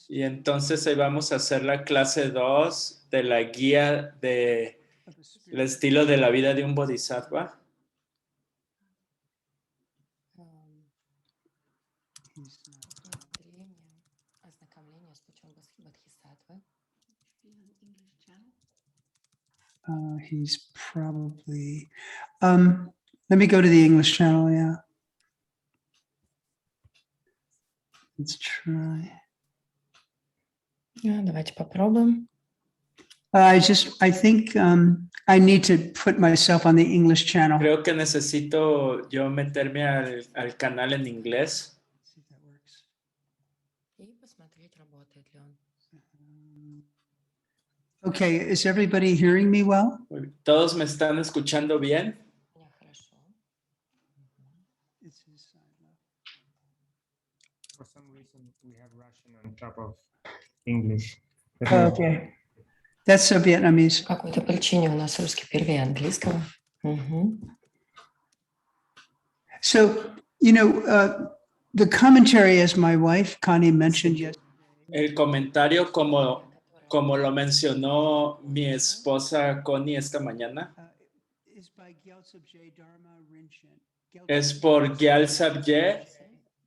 Y entonces hoy vamos a hacer la clase 2 de la guía de el estilo de la vida de un bodhisattva. He's probably, let me go to the English channel, yeah. Let's try. Давайте попробуем. I think I need to put myself on the English channel. Creo que necesito yo meterme al canal en inglés. See if that works. И посмотреть, работает ли он. Okay, is everybody hearing me well? ¿Todos me están escuchando bien? Меня хорошо. It's his side left. For some reason, we have Russian on top of English. Okay. That's so Vietnamese. По какой-то причине у нас русский первее английского. So, the commentary, as my wife Connie mentioned yesterday, El comentario, como lo mencionó mi esposa Connie esta mañana, is by Gyaltsab-je Dharma Rinchen. es por Gyaltsab-je.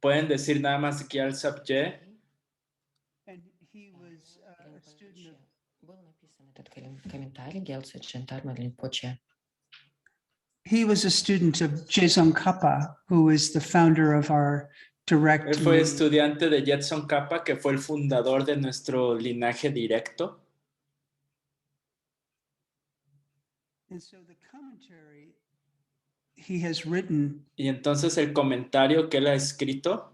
Pueden decir nada más Gyaltsab-je. And he was a student of Был написан этот комментарий Gyaltsab Dharma Rinpoche. He was a student of Jezong Kapa, who is the founder of our direct. Él fue estudiante de Jetson Kappa, que fue el fundador de nuestro linaje directo. And so the commentary he has written Y entonces el comentario que él ha escrito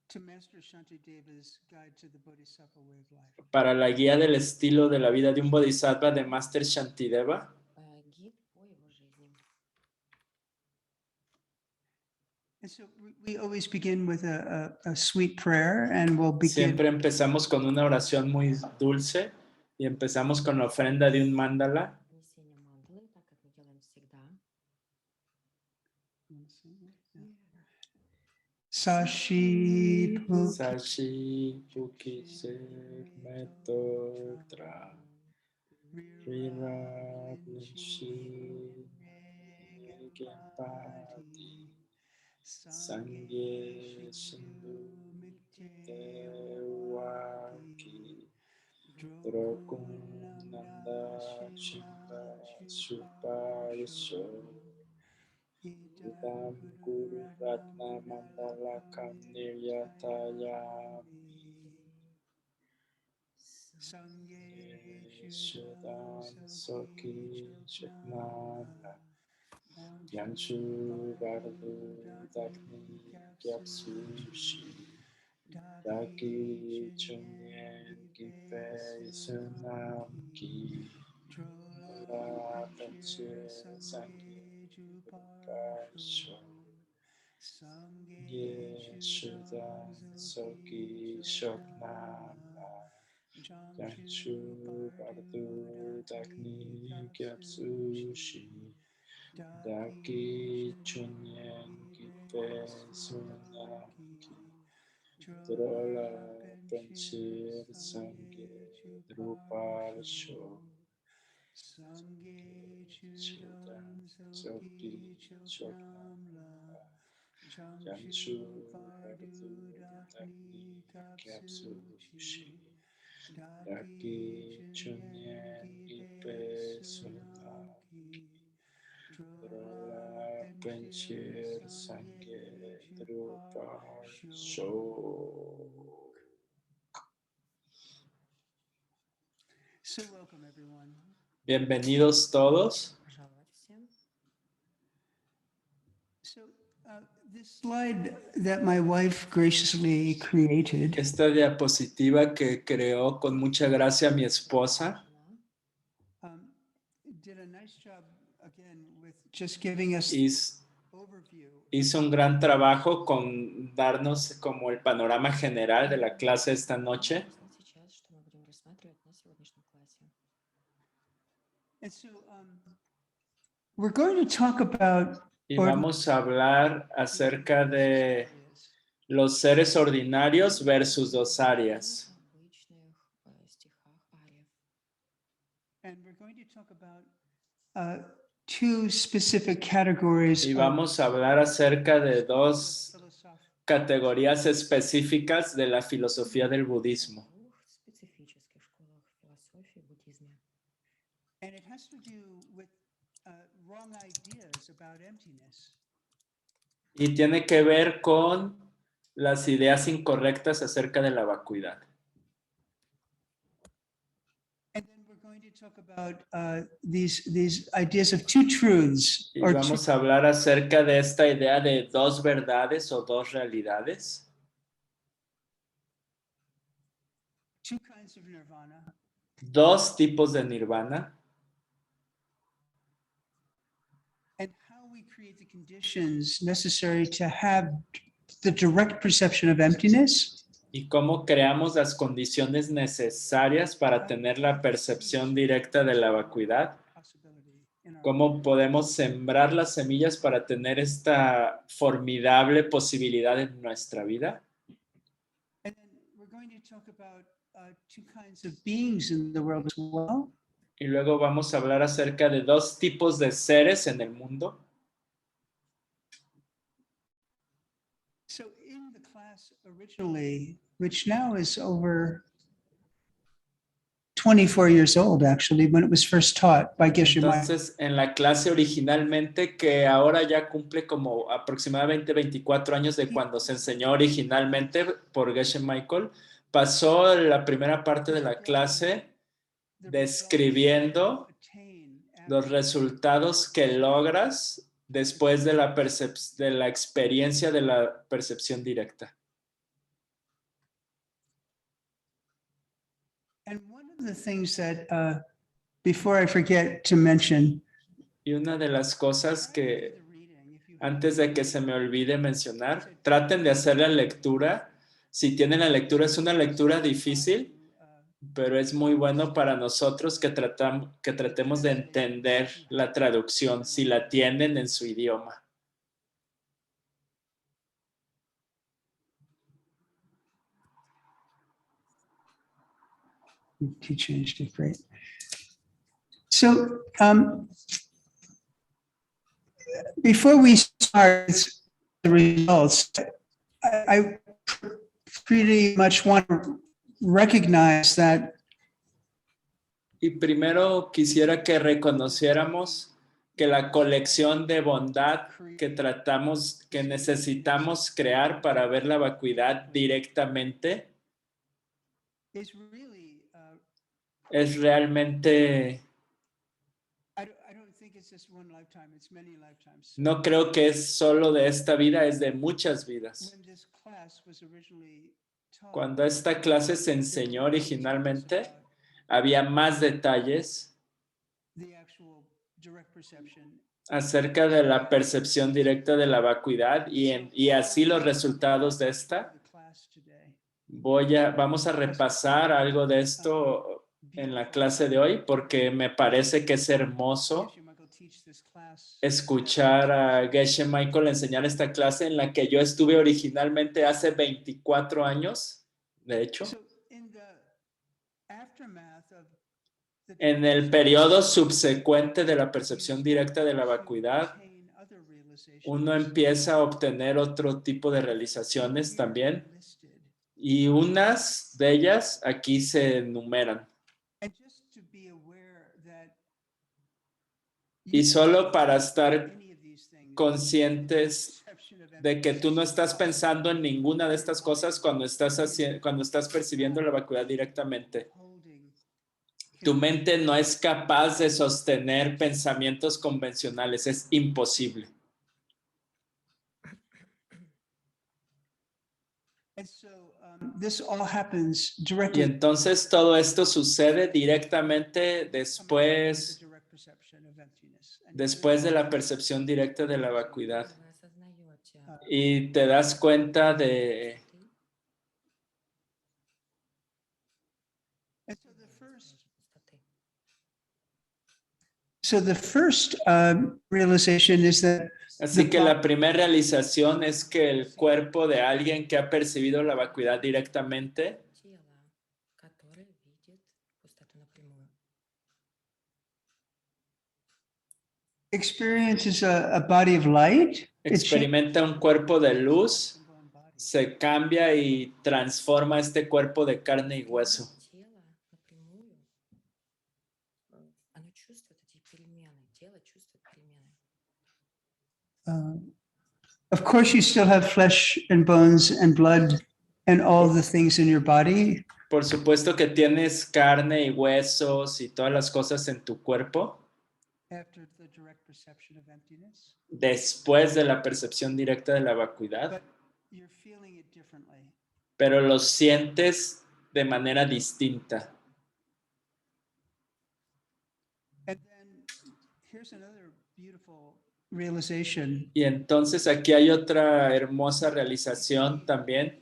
to Master Shantideva's Guide to the Bodhisattva Way of Life. para la guía del estilo de la vida de un bodhisattva de Master Shantideva. Гид по его жизни. And so we always begin with a sweet prayer, and we'll begin. Siempre empezamos con una oración muy dulce y empezamos con la ofrenda de un mandala. Несение мандалы, так как мы делаем всегда. Sashi Puk Sashi Pukise Metotra Virat Nishi Gempati Sangye Shindu Dewaki Drokunanda Shinda Supayasho Idam Guru Ratna Mandala Niryatayami Shudan Soki Shuknana Yanshu Vardu Dagni Gyapsushi Daki Chunyen Gipe Sunam Ki La Panche Sangi Pasho Ye Shudan Soki Shoknana Yanshu Bardu Dagni Gyapsushi Daki Chunyen Gipe Sunam Ki Drola Panchir Sange Drupal Sho Chudan Soki Choknamla Yanshu Bardu Dagni Gyapsushi Daki Chunyen Ipe Sunaki Drola Panchir Sange Drupal Sho. So welcome everyone. Bienvenidos todos. Пожаловать всем. So this slide that my wife graciously created Esta diapositiva que creó con mucha gracia mi esposa did a nice job again with just giving us overview. hizo un gran trabajo con darnos como el panorama general de la clase esta noche. Сейчас, что мы будем рассматривать на сегодняшнем классе. And so we're going to talk about Y vamos a hablar acerca de los seres ordinarios versus dosarias. And we're going to talk about two specific categories. Y of vamos a hablar acerca de dos philosophy. categorías específicas de la filosofía del budismo. Двох специфічних школах філософії в буддизмі. And it has to do with wrong ideas about emptiness. Y tiene que ver con las ideas incorrectas acerca de la vacuidad. And then we're going to talk about these ideas of two truths, Y or vamos a hablar acerca de esta idea de dos verdades o dos realidades, two kinds of nirvana, dos tipos de nirvana, and how we create the conditions necessary to have the direct perception of emptiness y cómo creamos las condiciones necesarias para tener la percepción directa de la vacuidad, possibility in our cómo podemos sembrar las semillas para tener esta formidable posibilidad en nuestra vida. And then we're going to talk about two kinds of beings in the world as well. Y luego vamos a hablar acerca de dos tipos de seres en el mundo. So in the class originally, which now is over 24 years old, actually, when it was first taught by Geshe Michael. Entonces, en la clase originalmente, que ahora ya cumple como aproximadamente 24 años de cuando se enseñó originalmente por Geshe Michael, pasó la primera parte de la clase describiendo los resultados que logras después de la experiencia de la percepción directa. And one of the things that, before I forget to mention, Y una de las cosas que, antes de que se me olvide mencionar, traten de hacer la lectura. Si tienen la lectura, es una lectura difícil, pero es muy bueno para nosotros que tratemos de entender la traducción, si la tienen en su idioma. he changed it, great. So before we start the results, I pretty much want to recognize that Y primero quisiera que reconociéramos que la colección de bondad que necesitamos crear para ver la vacuidad directamente is really, es realmente, I don't think it's just one lifetime, it's many lifetimes. no creo que es solo de esta vida, es de muchas vidas. When this class was originally taught, Cuando esta clase se enseñó originalmente, había más detalles the actual direct perception, acerca de la percepción directa de la vacuidad y así los resultados de esta. the class today. Vamos a repasar algo de esto en la clase de hoy porque me parece que es hermoso Geshe Michael teach this class escuchar a Geshe Michael enseñar esta clase en la que yo estuve originalmente hace 24 años, de hecho. So in the aftermath of the En el periodo subsecuente de la percepción directa de la vacuidad, obtain other realizations, uno empieza a obtener otro tipo de realizaciones here también listed. y unas de ellas aquí se enumeran. And just to be aware that Y solo para estar any of these things, conscientes perception of de que tú no emptiness, estás pensando en ninguna de estas cosas cuando estás percibiendo la vacuidad directamente. holding Tu mente no es capaz de sostener pensamientos convencionales, es imposible. And so this all happens Y directly entonces todo esto sucede directamente from the después direct perception of emptiness. And de la percepción directa de la vacuidad. Ви осознаєте Y te das cuenta de... And so the first, пустоти. so the first realization is that Así que la primera realización es que el cuerpo de alguien que ha percibido la vacuidad directamente Тіло, которое видит пустоту напрямую. experiences a body of light, it changes experimenta un cuerpo de luz, se cambia y transforma este cuerpo de carne y hueso. Тело напрямую, оно чувствует эти перемены, тело чувствует перемены. Of course, you still have flesh and bones and blood and all the things in your body, Por supuesto que tienes carne y huesos y todas las cosas en tu cuerpo after the direct perception of emptiness, después de la percepción directa de la vacuidad, but you're feeling it differently. pero lo sientes de manera distinta. And then here's another beautiful realization. Y entonces aquí hay otra hermosa realización también.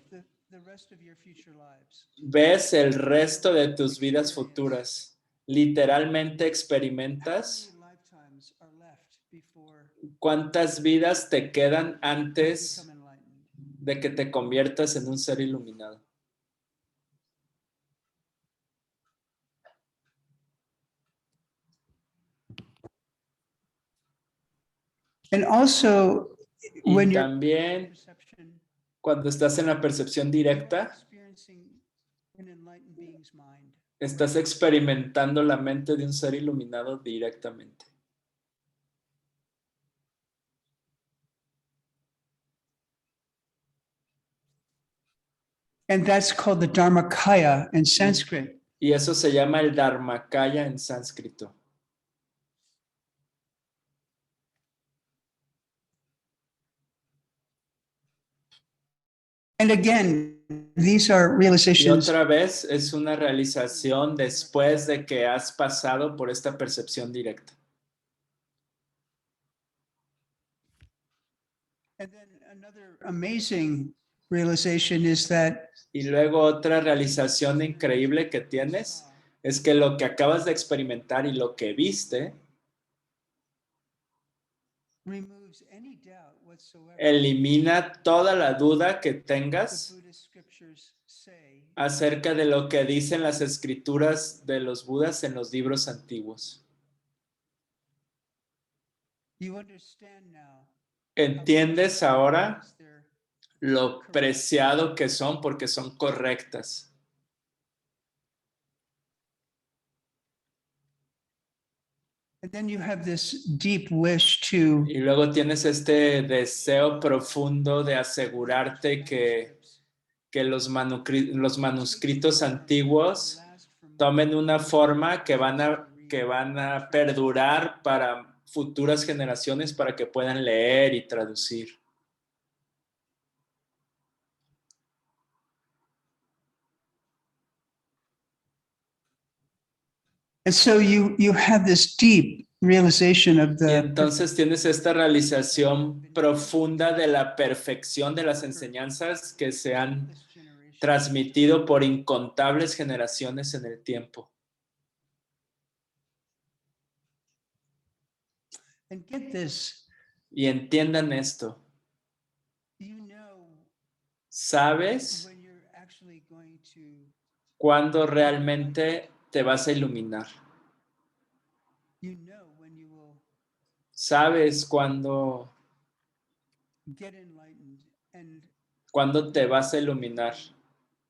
The rest of your future lives. Ves el resto de tus vidas futuras. Literalmente How experimentas many lifetimes are left before cuántas vidas te quedan you antes become enlightened? de que te conviertas en un ser iluminado. And also, Y when you're también perception, cuando estás en la percepción you are directa, experiencing an enlightened being's mind. estás experimentando la mente de un ser iluminado directamente. And that's called the Dharmakaya in Sanskrit. Y eso se llama el Dharmakaya en sánscrito. And again, these are Y realizations otra vez es una realización después de que has pasado por esta percepción directa. and then another amazing realization is that Y luego otra realización increíble que tienes es que lo que acabas de experimentar y lo que viste removes any doubt whatsoever. elimina toda la duda que The tengas Buddhist scriptures say acerca de lo que dicen las escrituras de los Budas en los libros antiguos. you understand now ¿Entiendes ahora because they're lo preciado que son porque son correctas? and then you have this deep wish to Y luego tienes este deseo profundo de asegurarte que los manuscritos antiguos tomen una forma que van a perdurar para futuras generaciones para que puedan leer y traducir. and so you have this deep realization of Y the entonces tienes esta realización profunda de la perfección de las enseñanzas que se han this generation. transmitido por incontables generaciones en el tiempo. And get this, Y entiendan esto. you know ¿Sabes when you're actually going to cuándo realmente te vas a iluminar? you know when you will ¿Sabes cuándo get enlightened and te vas a iluminar?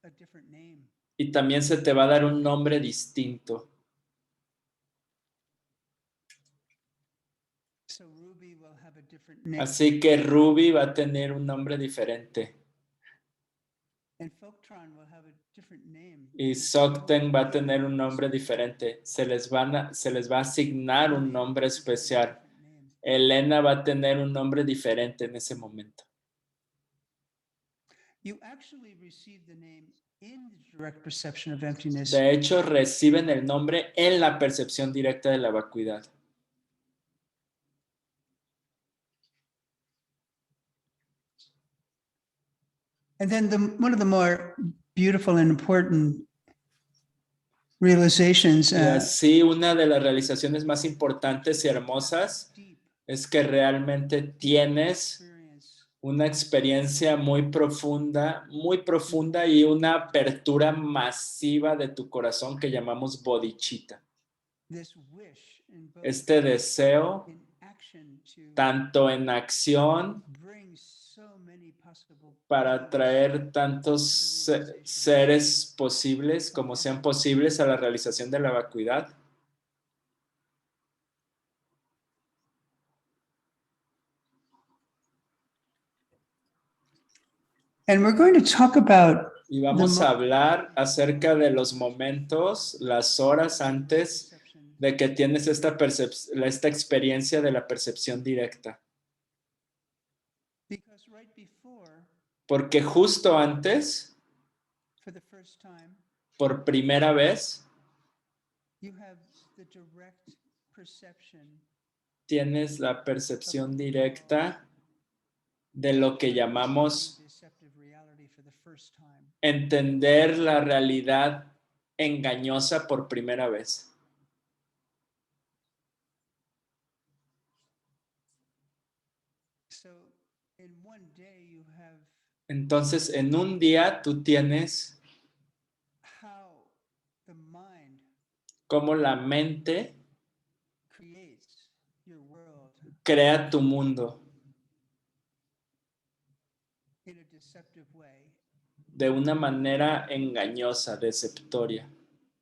a different name. Y también se te va a dar un nombre distinto. So Ruby will have a different name. Así que Ruby va a tener un nombre diferente. And Folktron will have a different name. Y Sokten va a tener un nombre diferente. Se les va a asignar un nombre especial. Elena va a tener un nombre diferente en ese momento. You actually receive the name in the direct perception of emptiness. De hecho, reciben el nombre en la percepción directa de la vacuidad. And then one of the more beautiful and important realizations Y así, una de las realizaciones más importantes y hermosas deep es que realmente tienes experience una experiencia muy profunda y una apertura masiva de tu corazón que llamamos bodhicitta. this wish in both Este deseo in action to tanto en acción bring so many possible para beings traer tantos seres posibles como sean posibles a la realización de la vacuidad. And we're going to talk about Y vamos a hablar acerca de los momentos, las horas antes de que tienes esta experiencia de la percepción directa. because right before, Porque justo antes, for the first time, por primera vez, you have the direct perception tienes la percepción directa de lo que llamamos deceptive reality for the first time. entender la realidad engañosa por primera vez. So in one day you have Entonces, en un día tú tienes how the mind cómo la mente creates your world crea tu mundo in a deceptive way, de una manera engañosa, deceptoria.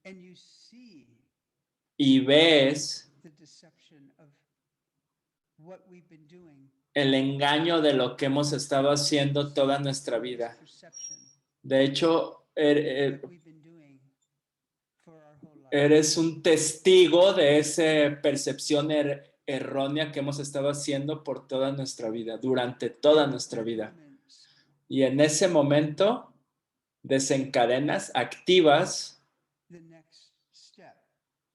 and you see Y ves the deception of what we've been doing, el engaño de lo que hemos estado haciendo toda nuestra vida. perception De hecho, that we've been doing for our whole life. eres un testigo de esa percepción errónea que hemos estado haciendo por toda nuestra vida, durante toda nuestra vida. Y en ese momento desencadenas, activas The next step,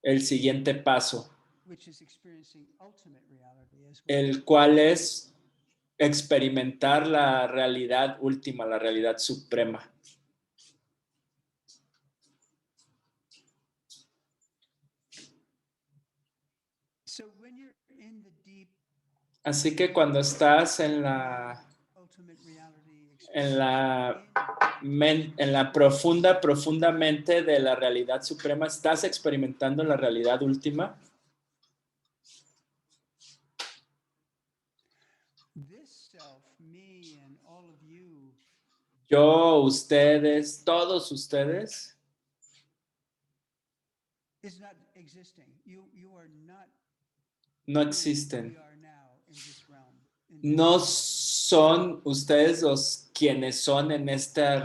el siguiente paso, which is experiencing ultimate reality as well. el cual es experimentar la realidad última, la realidad suprema. So when you're in the deep Así que cuando estás en la ultimate reality en la profundamente de la realidad suprema, ¿estás experimentando la realidad última? this self, me and all of you, Yo, ustedes, todos ustedes, is not existing. You are not no who we existen. are now in this realm. in this No world. son ustedes los quienes son en este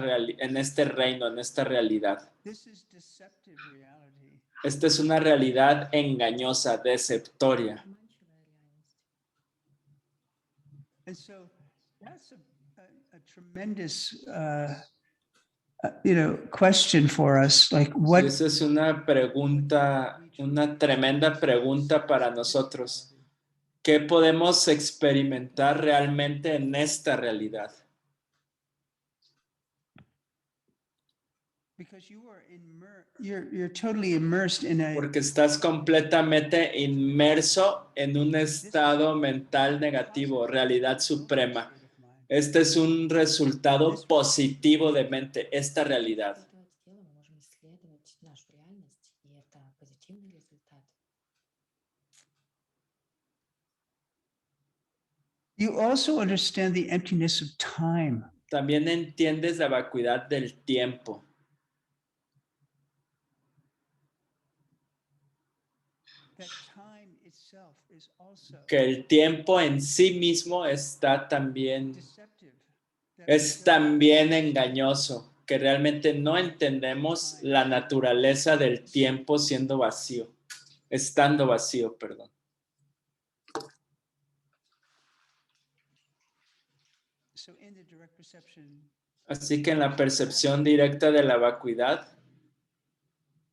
reino, en esta realidad. This is deceptive reality. Esta es una realidad engañosa, deceptoria. And so that's a tremendous, question for us. Like what, Sí, esa es una pregunta, una tremenda pregunta para nosotros. ¿Qué podemos experimentar realmente en esta realidad? because you are you're totally immersed in a, Porque estás completamente inmerso en un estado mental negativo, realidad suprema. Este es un resultado positivo de mente, esta realidad. Мы можем исследовать нашу реальность, и это позитивный результат. you also understand the emptiness of time. También entiendes la vacuidad del tiempo. That time itself is also Que el tiempo en sí mismo está también, deceptive. That es también engañoso, que realmente no entendemos la naturaleza del tiempo siendo vacío, estando vacío, perdón. So in the direct perception, Así que en la percepción directa de la vacuidad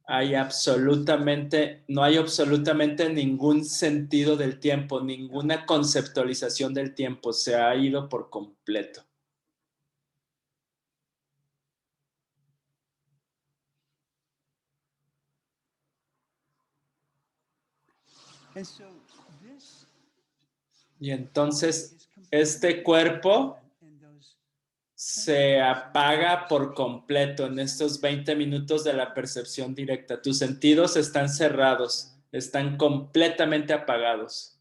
no hay absolutamente ningún sentido del tiempo, ninguna conceptualización del tiempo, se ha ido por completo. and so this Y entonces is este cuerpo in those se apaga por completo en estos 20 minutos de la percepción directa. Tus sentidos están cerrados, están completamente apagados.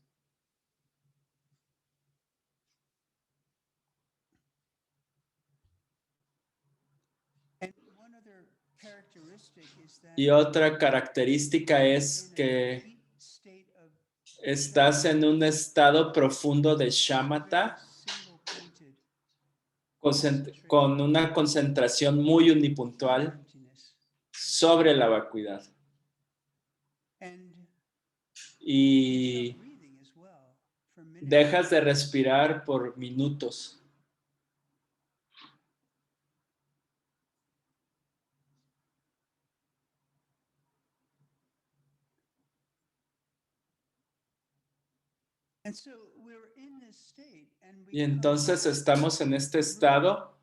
Y otra característica es que estás en un estado profundo de shamatha con una concentración muy unipuntual sobre la vacuidad. Y dejas de respirar por minutos. Y entonces estamos en este estado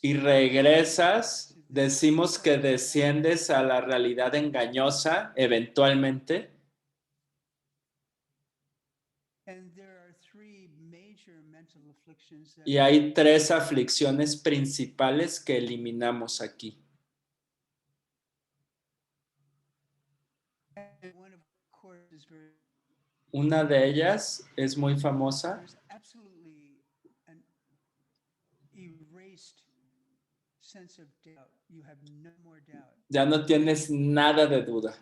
y regresas, decimos que desciendes a la realidad engañosa eventualmente. Y hay 3 aflicciones principales que eliminamos aquí. Una de ellas es muy famosa. Ya no tienes nada de duda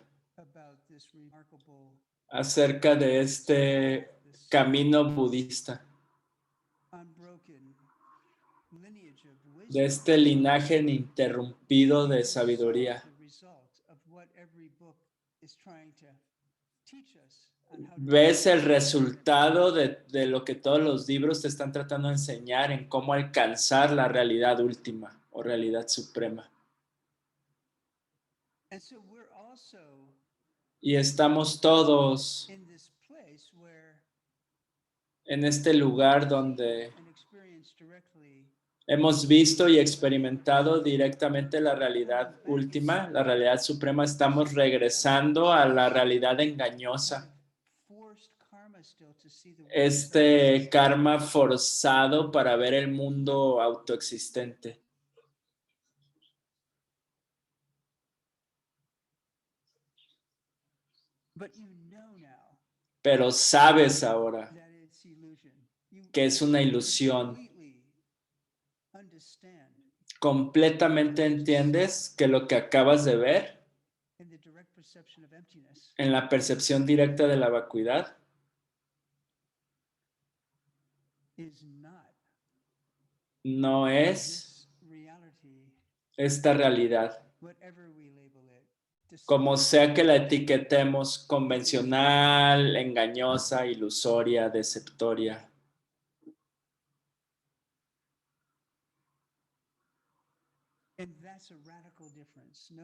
acerca de este camino budista, de este linaje ininterrumpido de sabiduría. Ves el resultado de lo que todos los libros te están tratando de enseñar en cómo alcanzar la realidad última o realidad suprema. Y estamos todos en este lugar donde hemos visto y experimentado directamente la realidad última, la realidad suprema. Estamos regresando a la realidad engañosa. Este karma forzado para ver el mundo autoexistente. Pero sabes ahora que es una ilusión. Completamente entiendes que lo que acabas de ver en la percepción directa de la vacuidad no es esta realidad, como sea que la etiquetemos, convencional, engañosa, ilusoria, deceptoria.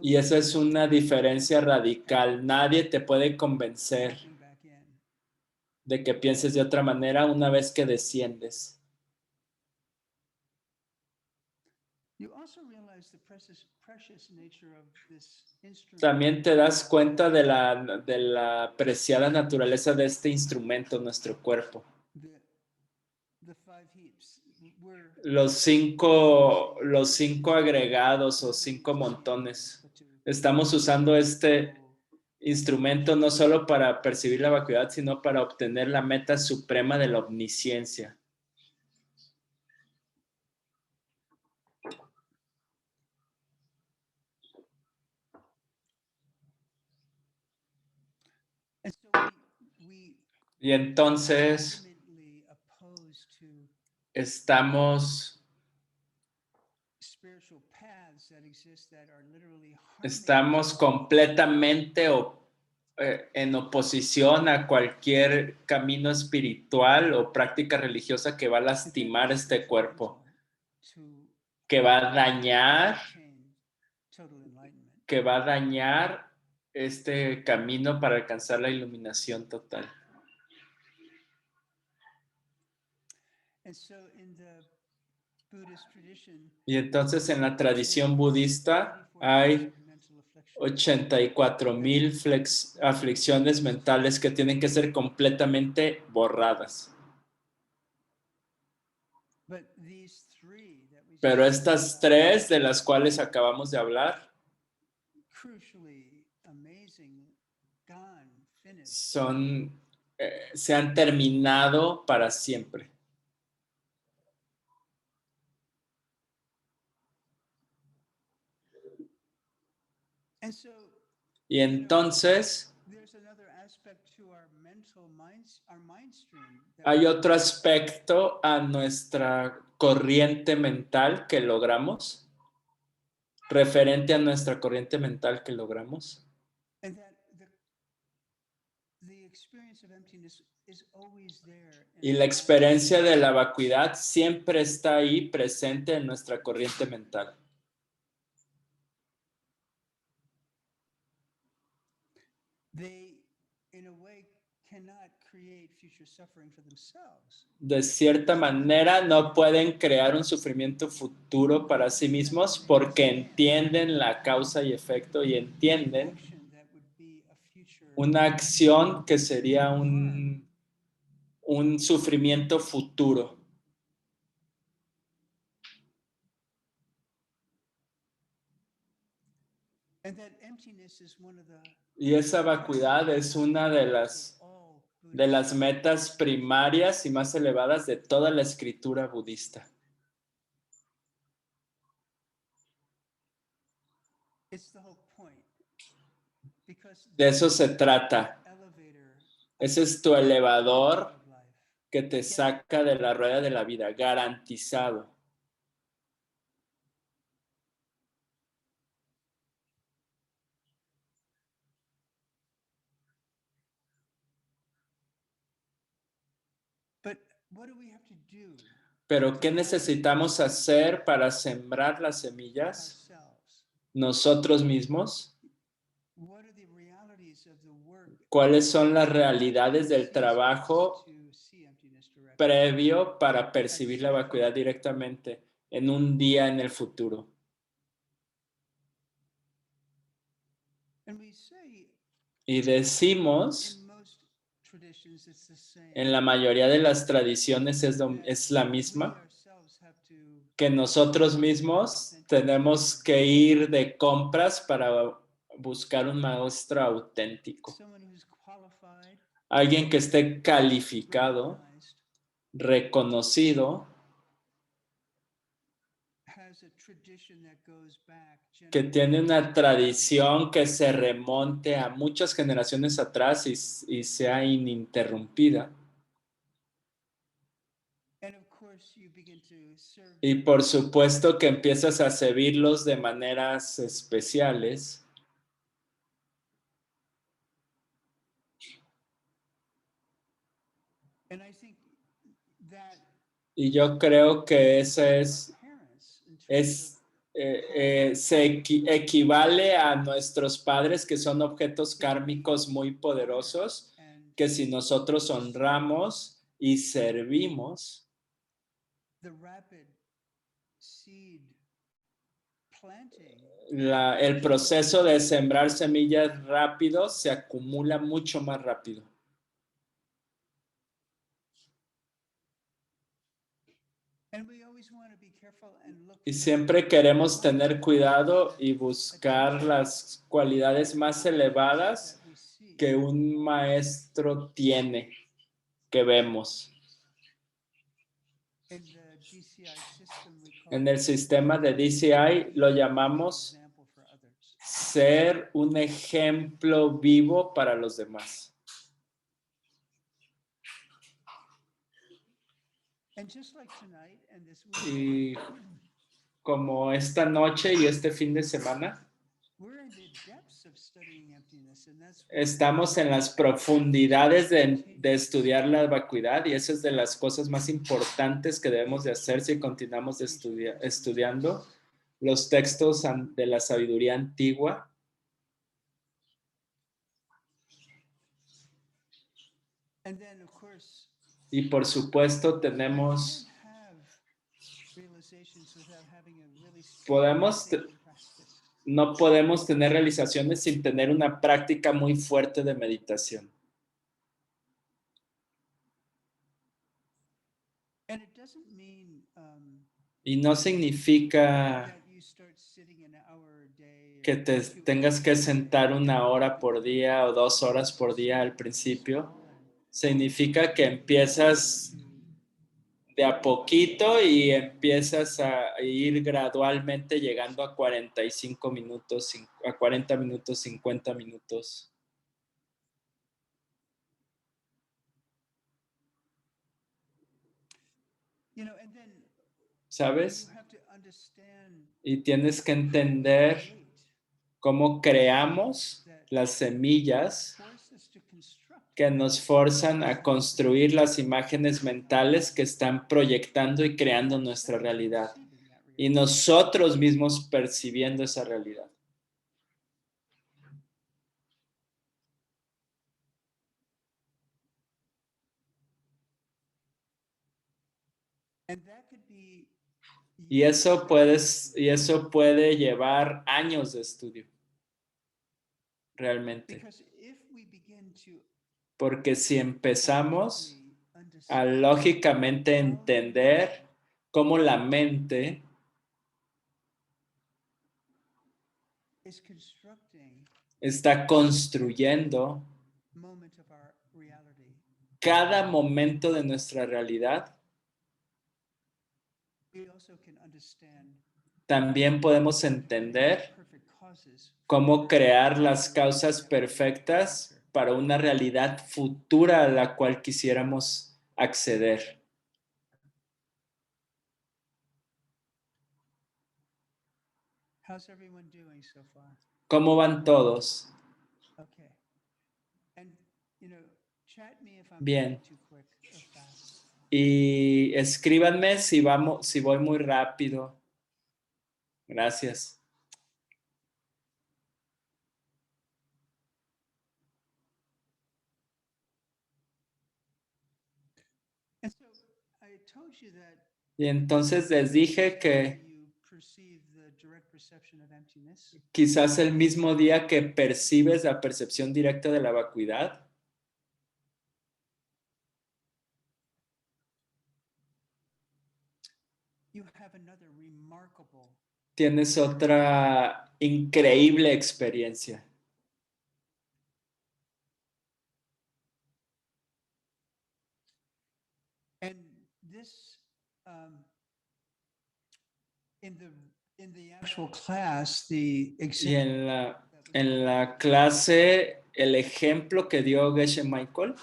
Y esa es una diferencia radical. Nadie te puede convencer de que pienses de otra manera una vez que desciendes. También te das cuenta de la preciada naturaleza de este instrumento, nuestro cuerpo. Los cinco agregados o 5 montones. Estamos usando este instrumento no solo para percibir la vacuidad, sino para obtener la meta suprema de la omnisciencia. Y entonces estamos completamente en oposición a cualquier camino espiritual o práctica religiosa que va a lastimar este cuerpo, que va a dañar este camino para alcanzar la iluminación total. Y entonces en la tradición budista hay 84,000 aflicciones mentales que tienen que ser completamente borradas. Pero estas 3 de las cuales acabamos de hablar se han terminado para siempre. And so Y entonces there's another aspect to our mental minds, our mind stream. hay otro aspecto a nuestra corriente mental que logramos, referente a nuestra corriente mental que logramos. And that the experience of emptiness is always there. Y la experiencia de la vacuidad siempre está ahí presente en nuestra corriente mental. They, in a way, cannot create future suffering for themselves. De cierta manera no pueden crear un sufrimiento futuro para sí mismos porque entienden la causa y efecto y entienden Action that would be a future. una acción que sería un sufrimiento futuro. And that emptiness is one of the Y esa vacuidad es una de las all metas primarias y más elevadas de toda la escritura budista. It's the whole point. Because De eso se trata. elevator Ese es tu elevador of life. que te saca de la rueda de la vida, garantizado. But what do we have to do Pero ¿qué necesitamos hacer para sembrar las semillas? ourselves? Nosotros mismos. What are the realities of the work ¿Cuáles son las realidades del trabajo to see emptiness directly? previo para percibir la vacuidad directamente en un día en el futuro? And we say Y decimos, in most traditions it's the same. en la mayoría de las tradiciones es la We misma, ourselves have to que nosotros mismos tenemos que ir de compras para buscar un maestro auténtico. someone who's qualified, Alguien que esté calificado, recognized, reconocido, has a tradition that goes back que tiene una tradición que se remonte a muchas generaciones atrás y sea ininterrumpida. And of course you begin to serve Y por supuesto que empiezas a servirlos de maneras especiales. and I think that Y yo creo que ese parents in terms se equivale a nuestros padres, que son objetos kármicos muy poderosos, of, and que si nosotros honramos y servimos, the rapid seed planting el proceso de sembrar semillas rápido se acumula mucho más rápido. and we always want to be careful and look Y for siempre queremos tener cuidado y buscar las cualidades más elevadas that we see. que un maestro tiene, que vemos. In the DCI system we call En el sistema de DCI lo llamamos example for others. ser un ejemplo vivo para los demás. And just like tonight and this week, Y como esta noche y este fin de semana, we're in the depths of studying emptiness, and that's estamos en las profundidades de estudiar la vacuidad, y esa es de las cosas más importantes que debemos de hacer si continuamos estudiando los textos de la sabiduría antigua. and then of course Y por supuesto we tenemos, can't have realizations without having a really Podemos strong practice. no podemos tener realizaciones sin tener una práctica muy fuerte de meditación. And it doesn't mean Y no significa that you start sitting an hour a day que or te 2 tengas que hours a day. sentar 1 hora por día o 2 horas por día al principio. Significa que empiezas de a poquito y empiezas a ir gradualmente llegando a 45 minutos, a 40 minutos, 50 minutos. You know, and then ¿Sabes? you have to understand Y tienes que entender weight cómo creamos las semillas forces to construct. que nos forzan a construir las imágenes mentales que están proyectando y creando nuestra realidad. Perceiving that Y reality. nosotros mismos percibiendo esa realidad. And that could be Y eso puede llevar años de estudio. Realmente. because if we begin to Porque si empezamos logically a understand lógicamente entender cómo la mente is constructing está construyendo moment of our reality, cada momento de nuestra realidad, we also can understand también podemos entender perfect causes cómo crear las causas perfectas para una realidad futura a la cual quisiéramos acceder. How's everyone doing so far? ¿Cómo van todos? Okay. And, you know, chat me if I'm Bien. going too quick or fast. Y escríbanme si voy muy rápido. Gracias. And so I told you that Y entonces les dije que you perceive the direct perception of emptiness. quizás el mismo día que percibes la percepción directa de la vacuidad, You have another remarkable tienes otra increíble experiencia. and this in the actual class, the Y example en la clase, el ejemplo que dio Geshe Michael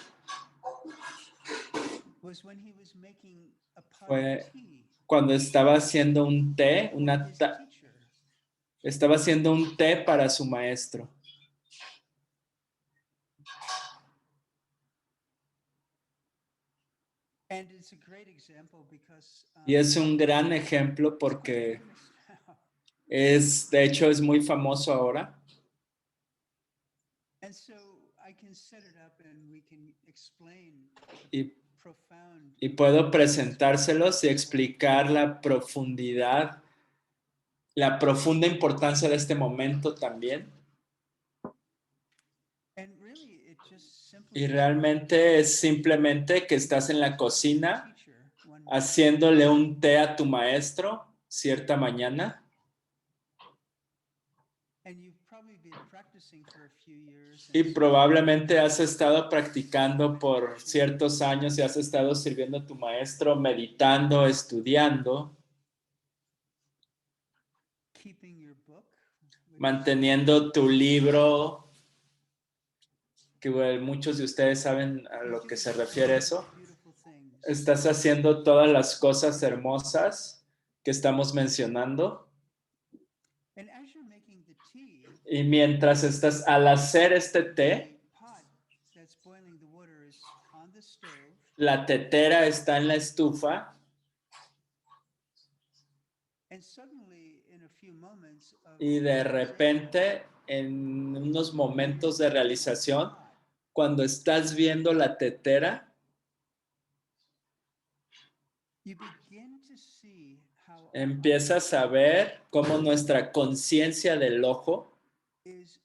was when he was making a pot fue of tea cuando estaba haciendo un té, for his teacher. estaba haciendo un té para su maestro. And it's a great example because Y es un gran ejemplo it's quite porque famous now. de hecho, es muy famoso ahora. And so I can set it up and we can explain Y, profound y puedo presentárselos y explicar la profundidad, la profunda importancia de este momento también. and really it just simply Y realmente es simplemente que estás en la cocina teacher one haciéndole un té a tu maestro cierta mañana. and you've probably been practicing for a few years Y and probablemente has estado practicando por ciertos años y has estado sirviendo a tu maestro, meditando, estudiando, keeping your book, which manteniendo tu libro, que bueno, muchos de ustedes saben a you're lo que doing se all refiere these eso. beautiful things. Estás haciendo todas las cosas hermosas que estamos mencionando. And as you're making the tea, Y mientras estás al hacer este té, the pot that's boiling the water is on the stove, la tetera está en la estufa and suddenly in a few moments of y de realization, repente en unos momentos de realización, cuando estás viendo la tetera, you begin to see how our empiezas a ver cómo nuestra conciencia del ojo is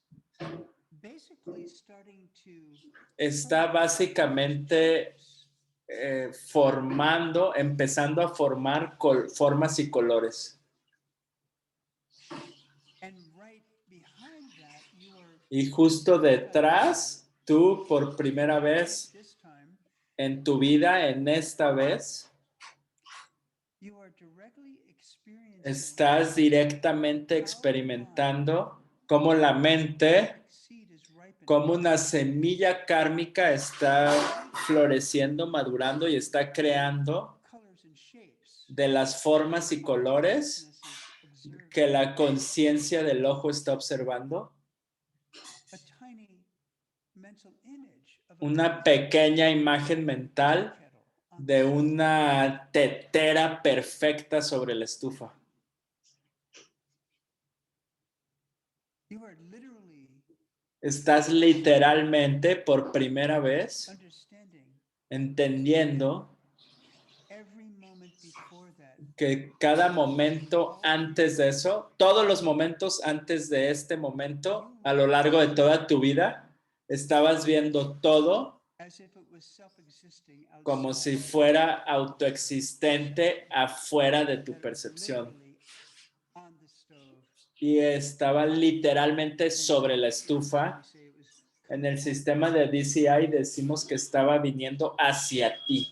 basically starting to está básicamente empezando a formar formas y colores. and right behind that you are Y justo detrás, tú por primera vez this time en tu vida, en esta vez, estás directamente experimentando cómo la mente, como una semilla kármica, está floreciendo, madurando y está creando de las formas y colores que la conciencia del ojo está observando. Una pequeña imagen mental de una tetera perfecta sobre la estufa. Estás literalmente por primera vez entendiendo que cada momento antes de eso, todos los momentos antes de este momento, a lo largo de toda tu vida, estabas viendo todo como si fuera autoexistente afuera de tu percepción. Y estaba literalmente sobre la estufa. En el sistema de DCI decimos que estaba viniendo hacia ti.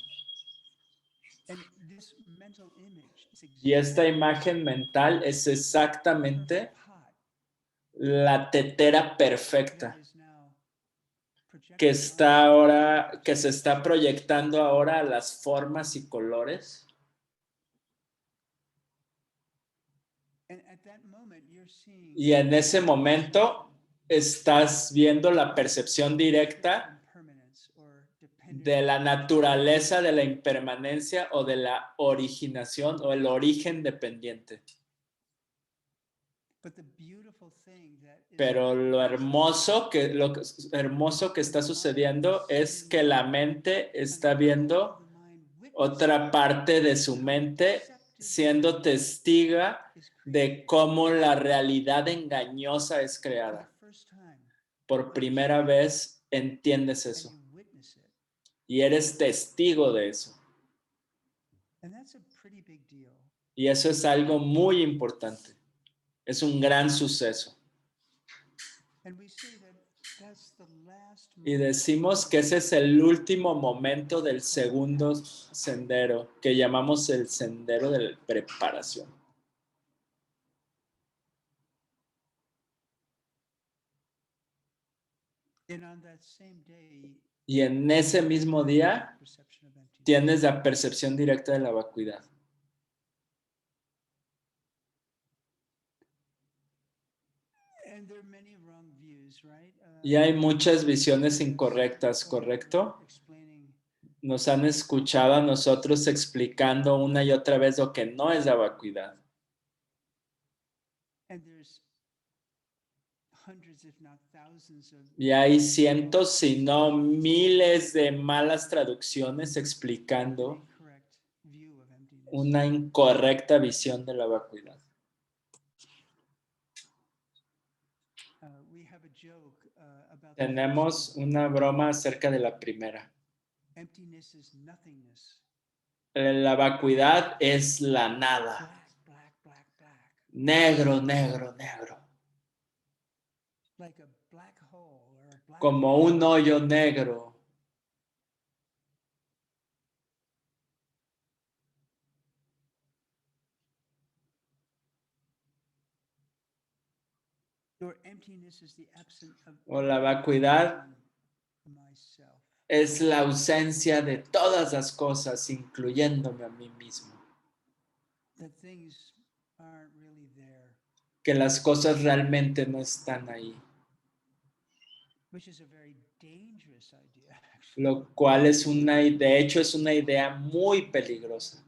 Y esta imagen mental es exactamente la tetera perfecta que está ahora, que se está proyectando ahora a las formas y colores. Y en ese momento estás viendo la percepción directa de la naturaleza de la impermanencia o de la originación o el origen dependiente. Pero lo hermoso que está sucediendo es que la mente está viendo otra parte de su mente siendo testiga de cómo la realidad engañosa es creada. Por primera vez entiendes eso y eres testigo de eso. Y eso es algo muy importante. Es un gran suceso. Y decimos que ese es el último momento del segundo sendero, que llamamos el sendero de preparación. Y en ese mismo día tienes la percepción directa de la vacuidad. Y hay muchas visiones incorrectas, ¿correcto? Nos han escuchado a nosotros explicando una y otra vez lo que no es la vacuidad. Y hay cientos, si no miles de malas traducciones explicando una incorrecta visión de la vacuidad. Tenemos una broma acerca de la primera. La vacuidad es la nada. Negro, negro, negro. Como un hoyo negro. O la vacuidad es la ausencia de todas las cosas, incluyéndome a mí mismo. Que las cosas realmente no están ahí. Lo cual es de hecho es una idea muy peligrosa.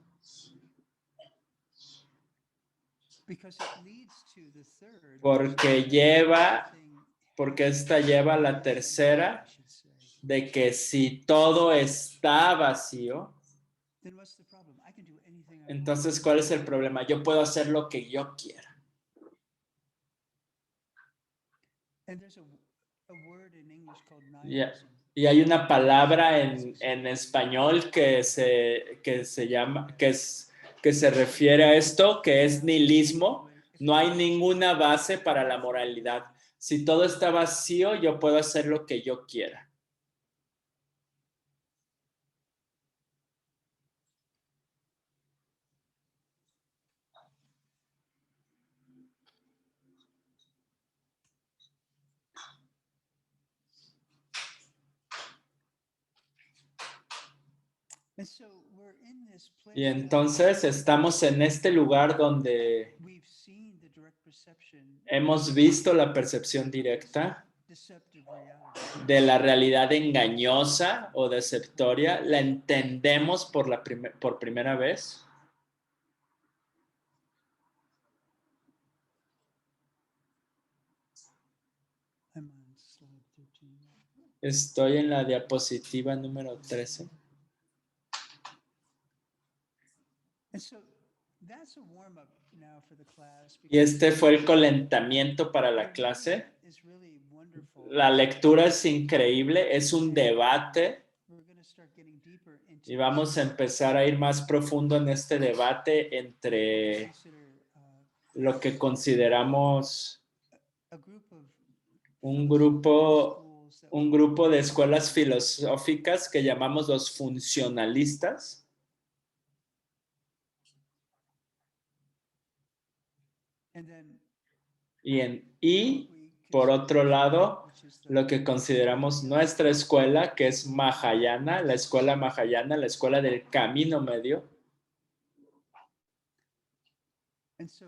Porque esta lleva a la tercera, de que si todo está vacío, entonces ¿cuál es el problema? Yo puedo hacer lo que yo quiera. Y hay una palabra en español que se llama, que se refiere a esto, que es nihilismo. No hay ninguna base para la moralidad. Si todo está vacío, yo puedo hacer lo que yo quiera. And so we're in this place Y that entonces estamos en este lugar donde we've seen the direct perception hemos visto la percepción directa deceptive reality. de la realidad engañosa o deceptoria, la entendemos por primera vez. I'm on slide 13 now. Estoy en la diapositiva número 13. And so that's a warm up now for the class. Y este fue el calentamiento para la clase. Is really wonderful. La lectura es increíble, es un debate We're going to start getting deeper into y vamos a empezar a ir más profundo en este debate entre consider lo que consideramos a group of un schools that grupo de escuelas filosóficas que llamamos los funcionalistas. and then Y por otro lado, lo que consideramos nuestra escuela, que es Mahayana, la escuela del camino medio. and so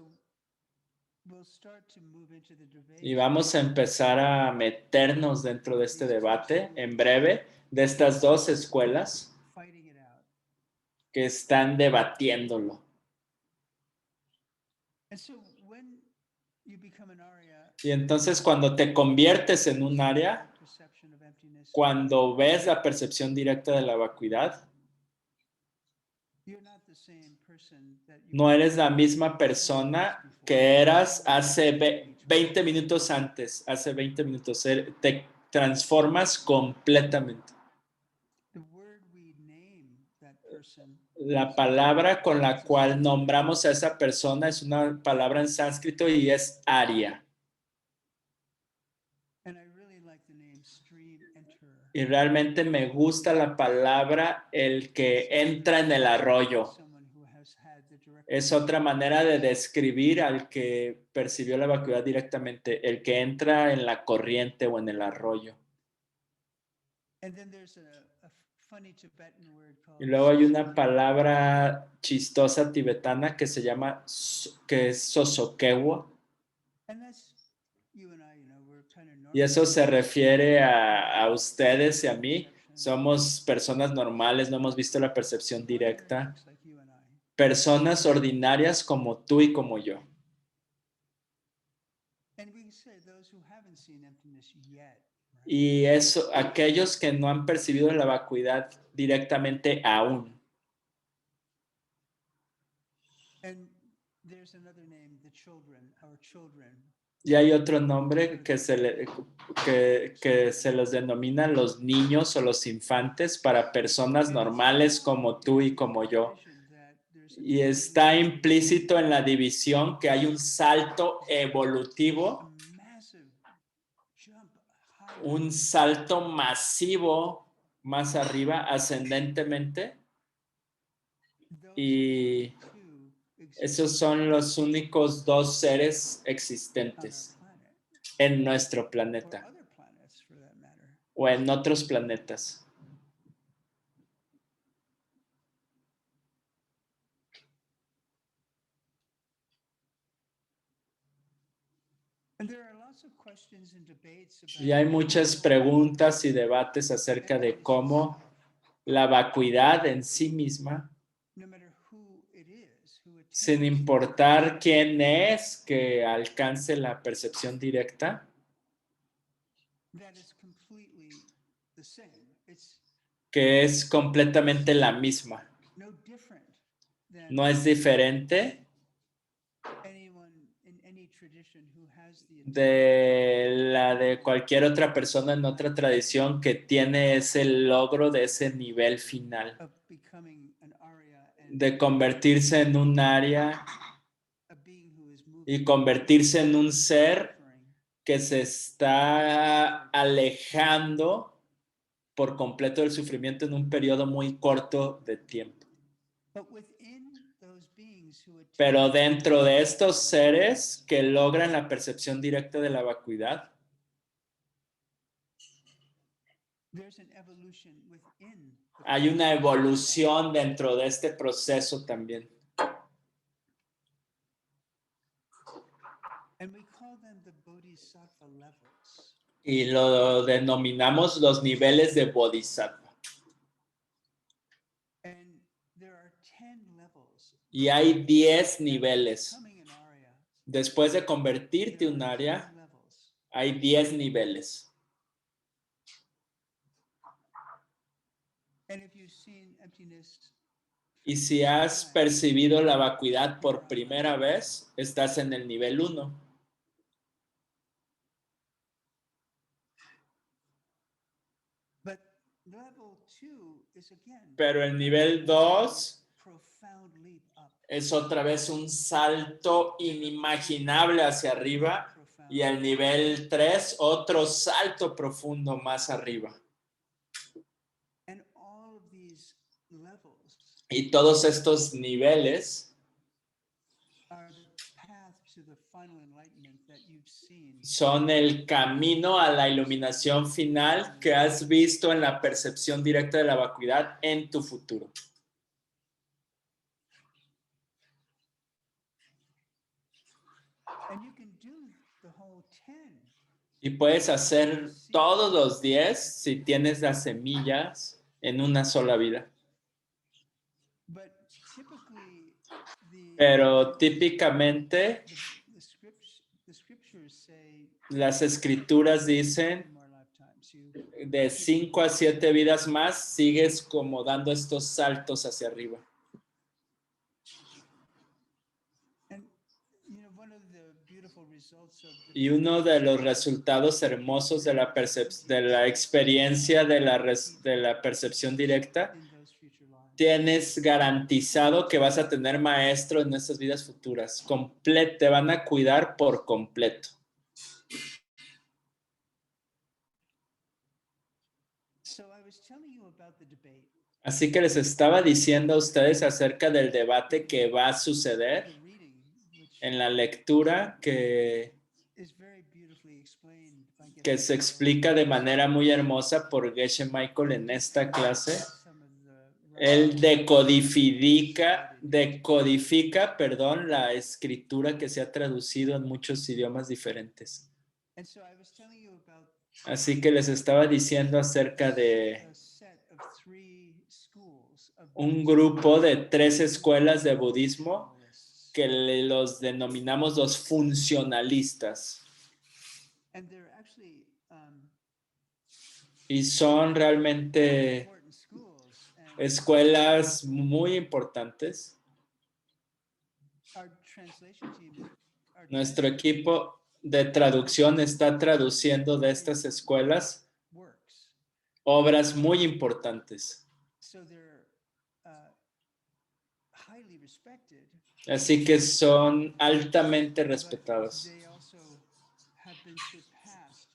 we'll start to move into the debate. Y vamos a empezar a meternos dentro de este debate en breve de estas dos escuelas Fighting it out. que están debatiéndolo. And so when you become an Arya, Y entonces cuando te conviertes en un área, perception of emptiness, cuando ves la percepción directa de la vacuidad, you're not the same person that you no eres la misma persona que eras hace 20 minutos antes, hace 20 minutos. Te transformas completamente. The word we name that person La palabra con la cual nombramos a esa persona es una palabra en sánscrito y es Arya. and I really like the name stream enter. Y realmente me gusta la palabra el que entra en el arroyo. Someone who has had the direct Es otra manera de describir al que percibió la vacuidad directamente, el que entra en la corriente o en el arroyo. And then there's a funny Tibetan word called Y luego hay una palabra chistosa tibetana que se llama, que es sosokewa, and that's you and I, we're kind of y eso se refiere a ustedes y a mí. Somos personas normales, no hemos visto la percepción directa. Personas ordinarias como tú y como yo. And we say those who haven't seen emptiness yet. Right? Y eso, aquellos que no han percibido la vacuidad directamente aún. And there's another name, the children, our children. Y hay otro nombre que se los denomina los niños o los infantes para personas normales como tú y como yo. Y está implícito en la división que hay un salto evolutivo, un salto masivo más arriba, ascendentemente. Y esos son los únicos dos seres existentes en nuestro planeta o en otros planetas. Y hay muchas preguntas y debates acerca de cómo la vacuidad en sí misma, sin importar quién es que alcance la percepción directa, que es completamente la misma. No es diferente de la de cualquier otra persona en otra tradición que tiene ese logro de ese nivel final, de convertirse en un área y convertirse en un ser que se está alejando por completo del sufrimiento en un periodo muy corto de tiempo. Pero dentro de estos seres que logran la percepción directa de la vacuidad, there's an evolution within the Hay una evolución dentro de este proceso también. and we call them the bodhisattva levels. Y lo denominamos los niveles de Bodhisattva. And there are 10 levels. Y hay 10 niveles. Becoming an Arya, Después de convertirte there en un are área, 10 levels. hay 10 niveles. And if you've seen emptiness, Y si has percibido la vacuidad por primera vez, estás en el nivel 1. but level 2 is again Pero el nivel 2 profound leap up. es otra vez un salto inimaginable hacia arriba. Profound. Y el nivel 3, otro salto profundo más arriba. And all of these levels Y todos estos niveles are the path to the final enlightenment that you've seen. son el camino a la iluminación final que has visto en la percepción directa de la vacuidad en tu futuro. And you can do the whole 10. Y puedes hacer todos los 10 si tienes las semillas en una sola vida. But typically Pero típicamente the scriptures say las escrituras dicen more lifetimes. de 5 a 7 vidas más sigues como dando estos saltos hacia arriba. And one of the beautiful results of the Y uno de los resultados hermosos de la experiencia de la percepción directa, in those future lives. tienes garantizado que vas a tener maestro en estas vidas futuras. Te van a cuidar por completo. So I was telling you about the debate. Así que les estaba diciendo a ustedes acerca del debate que va a suceder The reading, which en la lectura que is very beautifully explained by que Geshe se Michael. explica de manera muy hermosa por Geshe Michael en esta clase. Some of the Él decodifica, la escritura que se ha traducido en muchos idiomas diferentes. And so I was telling you about Así que les estaba diciendo acerca de a set of 3 schools of un grupo de 3 escuelas de budismo Buddhists. que los denominamos los funcionalistas. And they're actually Y son realmente important schools. And escuelas muy importantes. our translation team, our Nuestro translation equipo de traducción está traduciendo de estas escuelas works. obras muy importantes. So they're highly respected. Así que son altamente but respetados, They also have been surpassed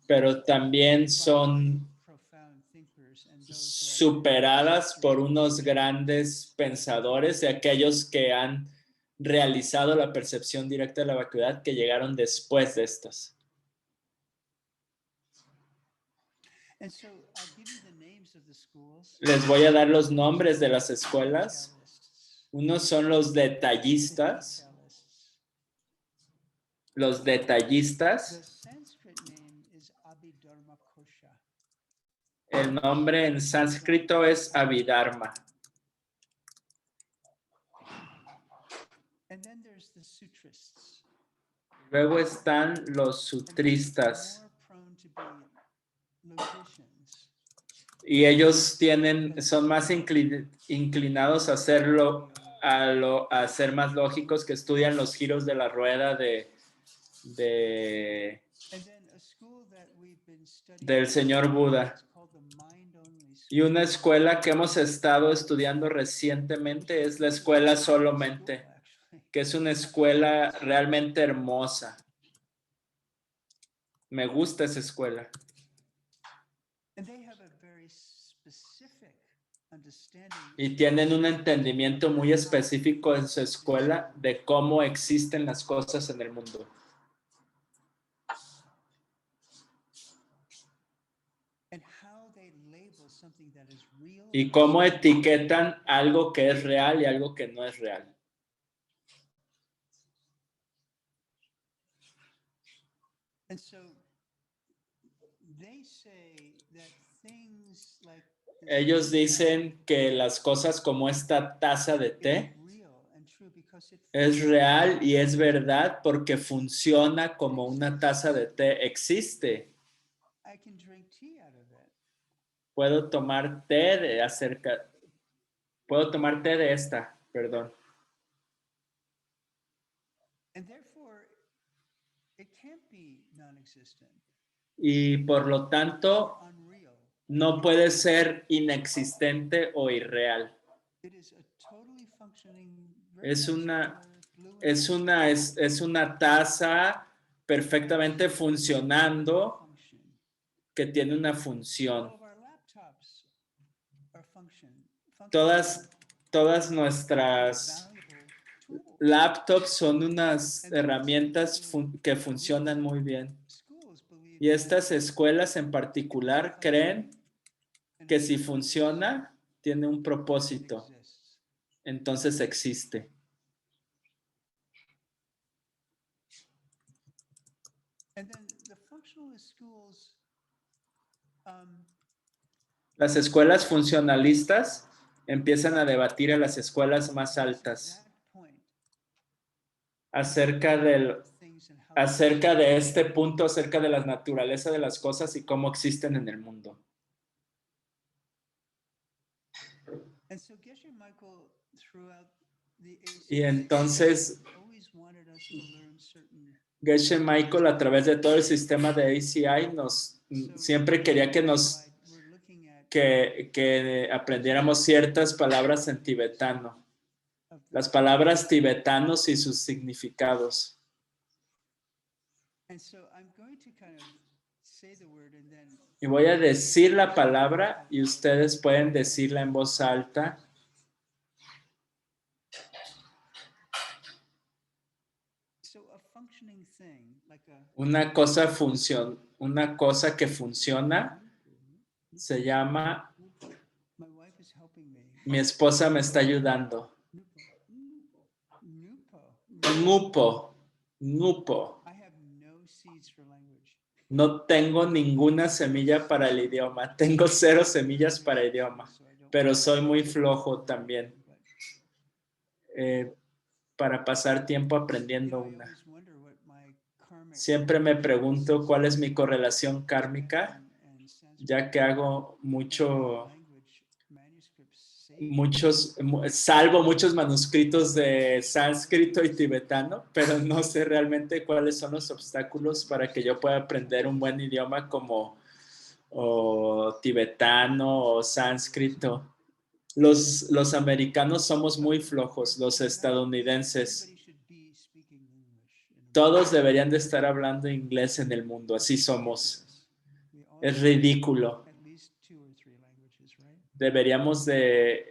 pero también by son profound thinkers and those who have superadas por unos grandes pensadores de aquellos que han realizado la percepción directa de la vacuidad que llegaron después de estas. And so I'll give you the names of the schools. Les voy a dar los nombres de las escuelas. Unos son los detallistas. Los The detallistas. Sanskrit name is Abhidharma Kosha. El nombre en sánscrito es Abhidharma. And then there's the Sutrists. Luego están los And they're sutristas. more prone to be logicians. Y ellos son más inclinados a hacerlo, a ser más lógicos, que estudian los giros de la rueda And then a school that we've been studying del señor Buda. is called the Mind Only School. Y una escuela que hemos estado estudiando recientemente es la escuela Solamente, School, actually. que es una escuela realmente hermosa. Me gusta esa escuela. And they have a very specific understanding Y tienen un entendimiento muy específico en su escuela de cómo existen las cosas en el mundo. and how they label something that is real. Y cómo etiquetan algo que es real y algo que no es real. And so they say that things like this Ellos dicen que las cosas como esta taza de is té real and true because it es real y es verdad porque funciona como una taza de té. Existe. I can drink tea out of it. Puedo tomar té de acerca. Puedo tomar té de esta, perdón. And therefore, it can't be non-existent, Y por lo tanto, unreal. no puede ser inexistente o irreal. It is a totally functioning, very Es nice una, color, blue and es una taza perfectamente funcionando function. que tiene una All función. of our laptops are functioning Todas nuestras valuable tool. laptops son unas herramientas que funcionan muy bien. Schools believe Y estas escuelas en particular creen que si funciona, tiene un propósito, exists. entonces existe. And then the functionalist schools Las escuelas funcionalistas empiezan a debatir a las escuelas más altas that point acerca things and how acerca de este punto, acerca de la naturaleza de las cosas y cómo existen en el mundo. And so Geshe-Michael throughout the Y ACI entonces always wanted us to learn certain Geshe-Michael a través de todo el sistema de ACI siempre quería que we're looking at que aprendiéramos ciertas palabras en tibetano, of the- las palabras tibetanos y sus significados. and so I'm going to kind of say the word and then Y voy a decir la palabra y ustedes pueden decirla en voz alta. so a functioning thing like a Una cosa que funciona se llama, my wife is helping me. mi esposa me está ayudando. Nupo. Nupo, nupo. I have no seeds for language. No tengo ninguna semilla para el idioma. Tengo 0 semillas para el idioma. So I don't Pero soy muy flojo también but, para pasar tiempo you aprendiendo know, I una. always wonder what my karmic Siempre me pregunto cuál es mi correlación kármica, and Sanskrit ya que hago mucho, language manuscripts say salvo muchos manuscritos de sánscrito y tibetano, pero no sé realmente cuáles son los obstáculos para que yo pueda aprender un buen idioma como o tibetano o sánscrito. Los americanos somos muy flojos, los estadounidenses. everybody should be speaking English in Todos deberían de estar hablando inglés en el mundo, así somos. We all Es ridículo. at least 2 or 3 languages, right? Deberíamos de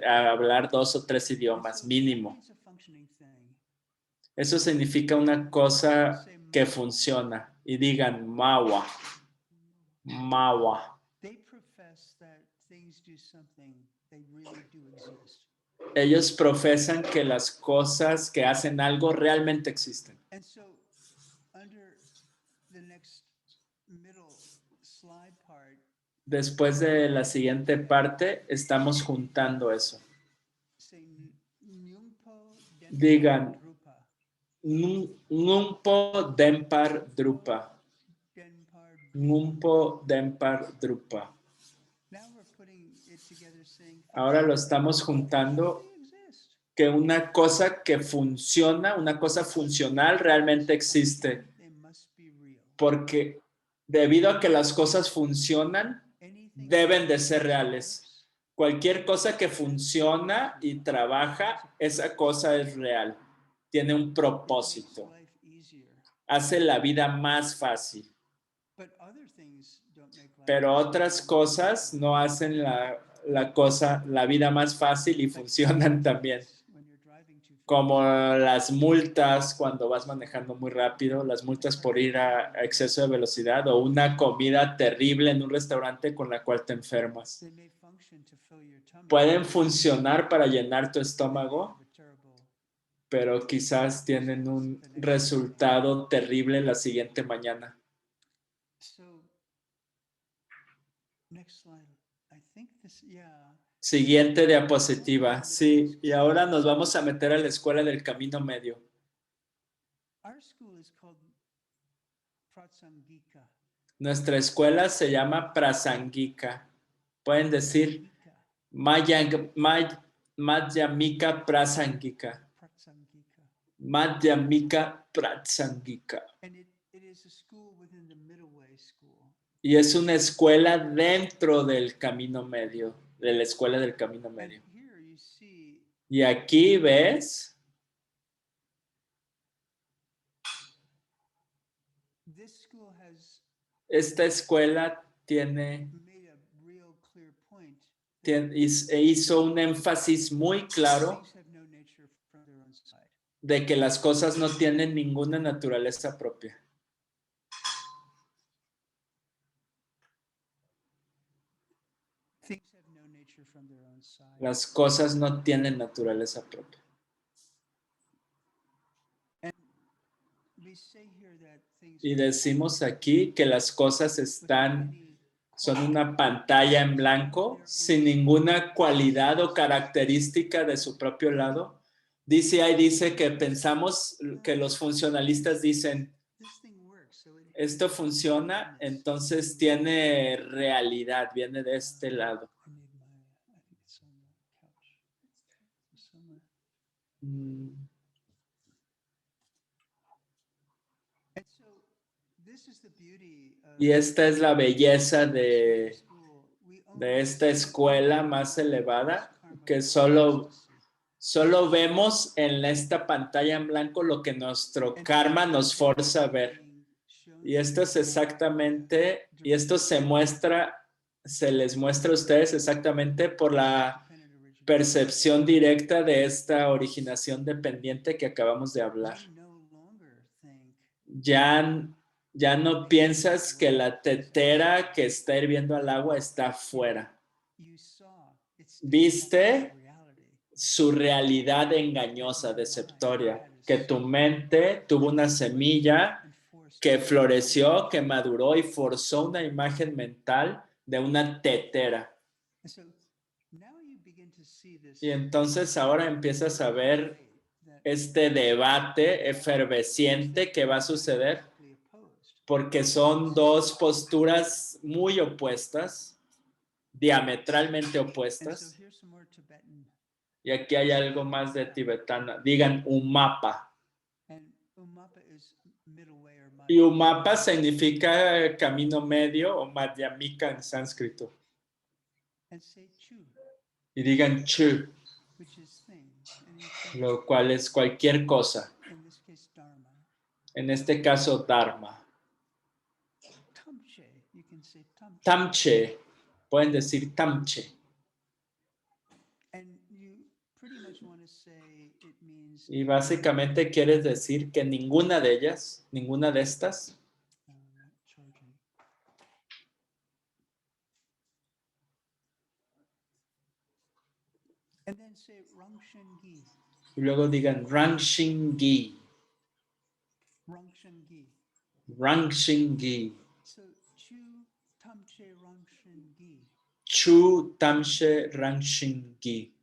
hablar 2 o 3 idiomas, So mínimo. that means a functioning thing. Eso significa una cosa que funciona. Y digan mawa, mawa. They profess that things do something, they really do exist. Ellos profesan que las cosas que hacen algo realmente existen. And so under the next middle slide part, Después de la siguiente parte, estamos juntando eso. say Nyungpo Digan. Drupa. Ngumpo Dempar Drupa. Denpar. Ngumpo Dempar Drupa. Now we're putting it together saying Ahora lo estamos juntando they exist. que una cosa que funciona, una cosa funcional realmente existe. They must be real. Porque debido a que las cosas funcionan, Anything deben de that ser reales. works, Cualquier cosa que funciona y trabaja, esa cosa es real. Tiene un makes propósito. life easier. Hace la vida más fácil. But other things don't make life Pero easier. otras cosas no hacen la vida más fácil y funcionan también. When you're driving too fast, como las multas cuando vas manejando muy rápido, las multas por ir a exceso de velocidad o una comida terrible en un restaurante con la cual te enfermas. They may function to fill your tummy, Pueden funcionar para llenar tu estómago, but terrible. pero quizás tienen un resultado terrible la siguiente mañana. So, next slide. I think this, yeah. Siguiente diapositiva. Sí, y ahora nos vamos a meter a la escuela del camino medio. Our school is called Pratsangika. Nuestra escuela se llama Prasangika. Pueden decir Madhyamika Prasangika. Pratsangika. Madhyamika Prasangika. And it is a school within the middle way school. Y es una escuela dentro del camino medio, de la escuela del camino And medio. here you see Y aquí ves, this school has esta escuela tiene, made a real clear point that hizo un énfasis muy claro things have no nature from their own side. de que las cosas no tienen ninguna naturaleza propia. Things have no nature from their own side. Las cosas no tienen naturaleza propia. And we say here that things Y are decimos aquí que las cosas son una pantalla en blanco sin ninguna cualidad o característica de su propio lado. DCI dice que pensamos que los funcionalistas dicen, this thing works, so it esto funciona, entonces tiene realidad, viene de este lado. I need my, I think it's on the couch. It's somewhere. And so this is the beauty of Y esta es la belleza de school. We only esta see escuela más elevada, que solo vemos en esta pantalla en blanco lo que nuestro karma nos forza a ver. Y esto es exactamente, y esto se les muestra a ustedes exactamente por la percepción directa de esta originación dependiente que acabamos de hablar. Ya no piensas que la tetera que está hirviendo al agua está afuera. ¿Viste? Su realidad engañosa, deceptoria, que tu mente tuvo una semilla que floreció, que maduró y forzó una imagen mental de una tetera. Y entonces ahora empiezas a ver este debate efervesciente que va a suceder, porque son dos posturas muy opuestas, diametralmente opuestas. Y aquí hay algo más de tibetana. Digan Umapa. Y Umapa significa camino medio o Madhyamika en sánscrito. Y digan Chu, lo cual es cualquier cosa. En este caso, Dharma. Tamche, pueden decir Tamche. Y básicamente quieres decir que ninguna de ellas, ninguna de estas, y luego digan Rangshin-gi. Rangshin-gi. Chu Tamche Rangshin-gi.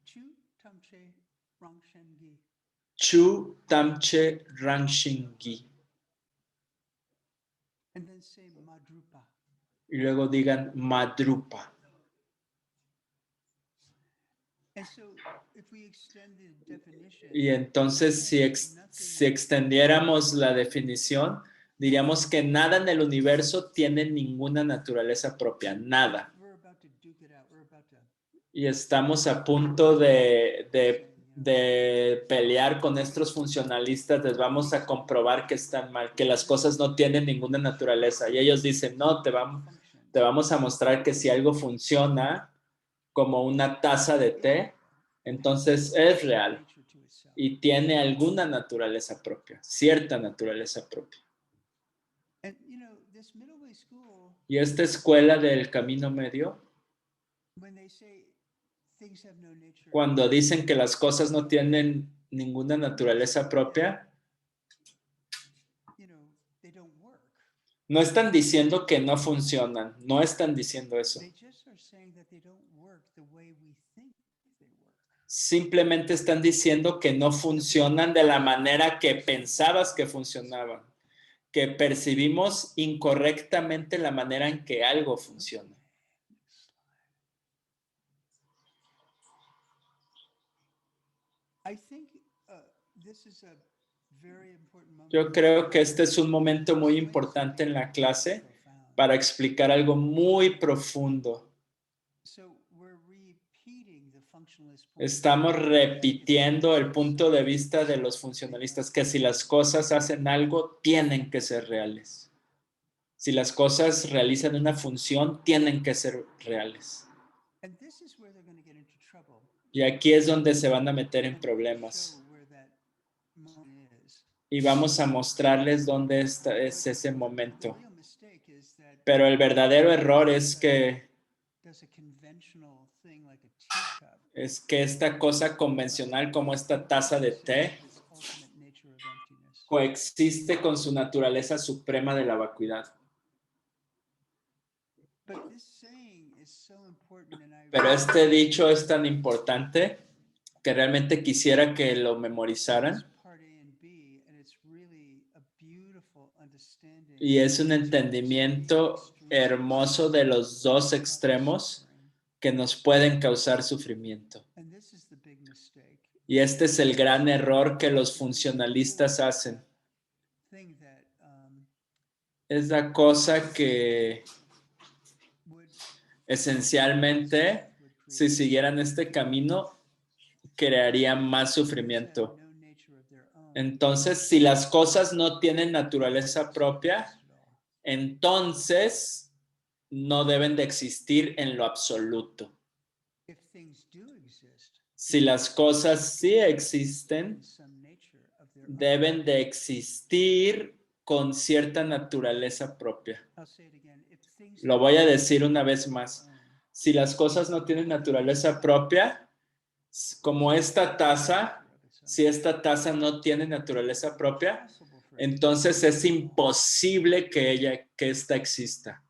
Chu Tamche Rangshin-gi. Y luego digan Madrupa. Y entonces si extendiéramos la definición, diríamos que nada en el universo tiene ninguna naturaleza propia, nada. Y estamos a punto de pelear con estos funcionalistas, les vamos a comprobar que están mal, que las cosas no tienen ninguna naturaleza. Y ellos dicen, no, te vamos a mostrar que si algo funciona como una taza de té, entonces es real. itself. y tiene alguna naturaleza propia, cierta naturaleza propia. And this middle way school, Y esta escuela del camino medio, when they say things have no nature, cuando dicen que las cosas no tienen ninguna naturaleza propia, they don't work. no están diciendo que no funcionan, no están diciendo eso. They just are saying that they don't work the way we think they work. Simplemente están diciendo que no funcionan de la manera que pensabas que funcionaban, que percibimos incorrectamente la manera en que algo funciona. I think this is a very important moment. Yo creo que este es un momento muy importante en la clase para explicar algo muy profundo. So we're repeating the functionalist point. Estamos repitiendo el punto de vista de los funcionalistas, que si las cosas hacen algo, tienen que ser reales. Si las cosas realizan una función, tienen que ser reales. And this is where they're going to get into trouble. Y aquí es donde se van a meter en And problemas. show where that moment is. Y vamos a mostrarles dónde es ese momento. The real mistake is that Pero el verdadero error es que does a conventional thing like a teacup. esta cosa convencional como esta taza de té This ultimate nature of emptiness. coexiste con su naturaleza suprema de la vacuidad. But this saying is so important, and Pero este dicho es tan importante que realmente quisiera que lo memorizaran. part A and B, and it's really a beautiful understanding. Y es un entendimiento hermoso de los dos extremos que nos pueden causar sufrimiento. And this is the big mistake. Y este es el gran error que los funcionalistas hacen. Thing that Es la cosa que would esencialmente, si siguieran este camino, crearía más sufrimiento. no nature of their own. Entonces, si las cosas no tienen naturaleza propia, entonces no deben de existir en lo absoluto. If things do exist, Si las cosas sí existen, in some nature of their own. deben de existir con cierta naturaleza propia. I'll say it again. If things Lo voy a decir una vez más. Si las cosas no tienen naturaleza propia, como esta taza, si esta taza no tiene naturaleza propia, entonces es imposible que esta exista.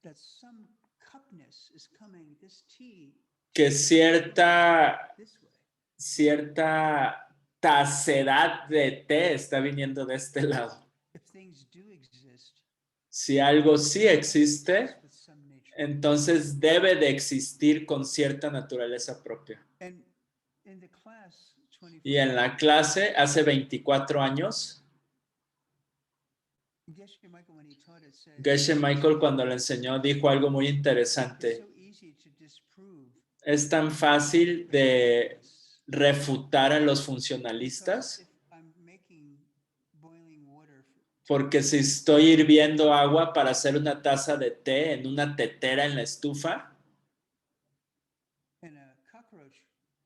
that some cupness is coming, this tea Que cierta this way. tacedad de té está viniendo de este lado. If things do exist, Si algo sí existe, with some nature. entonces debe de existir con cierta naturaleza propia. And in the class 24, Y en la clase, hace 24 años, Geshe Michael, when he taught it, said, Geshe Michael cuando le enseñó dijo algo muy it's interesante. so easy to disprove Es tan fácil de refutar a los funcionalistas if I'm making boiling water porque si estoy hirviendo agua para hacer una taza de té en una tetera en la estufa and a cockroach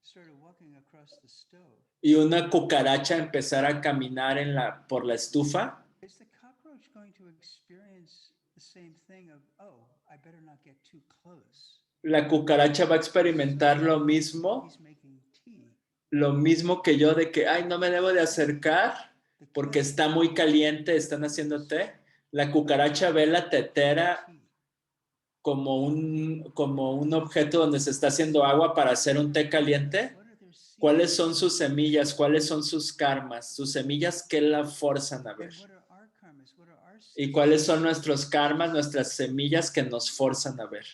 started walking across the stove, y una cucaracha empezara a caminar por la estufa, is the cockroach going to experience the same thing of, oh, I better not get too close? la cucaracha va a experimentar He's making tea. lo mismo que yo de que, ay, no me debo de acercar The porque cat está muy caliente, están haciendo té. La cucaracha ve la tetera tea. como un objeto donde se está haciendo agua para hacer un té caliente. What are their seeds? ¿Cuáles son sus semillas? ¿Cuáles son sus karmas? Sus semillas que la forzan a ver. And what are our karmas? What are our ¿Y seeds? cuáles son nuestros karmas, nuestras semillas que nos forzan a ver?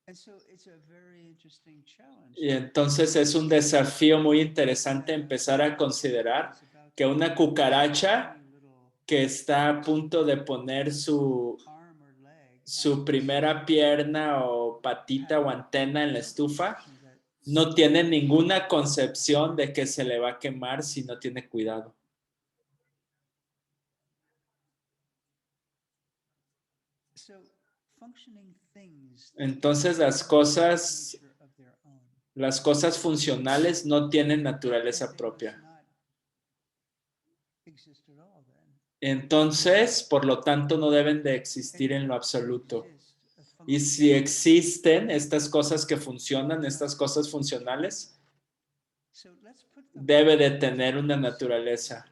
And so it's a very interesting challenge. Y entonces es un desafío muy interesante empezar a considerar que una cucaracha que está a punto de poner su primera pierna o patita o antena en la estufa, no tiene ninguna concepción de que se le va a quemar si no tiene cuidado. So functioning things Entonces las cosas Las cosas funcionales no tienen naturaleza propia. Entonces, por lo tanto, no deben de existir en lo absoluto. Y si existen estas cosas que funcionan, estas cosas funcionales, debe de tener una naturaleza.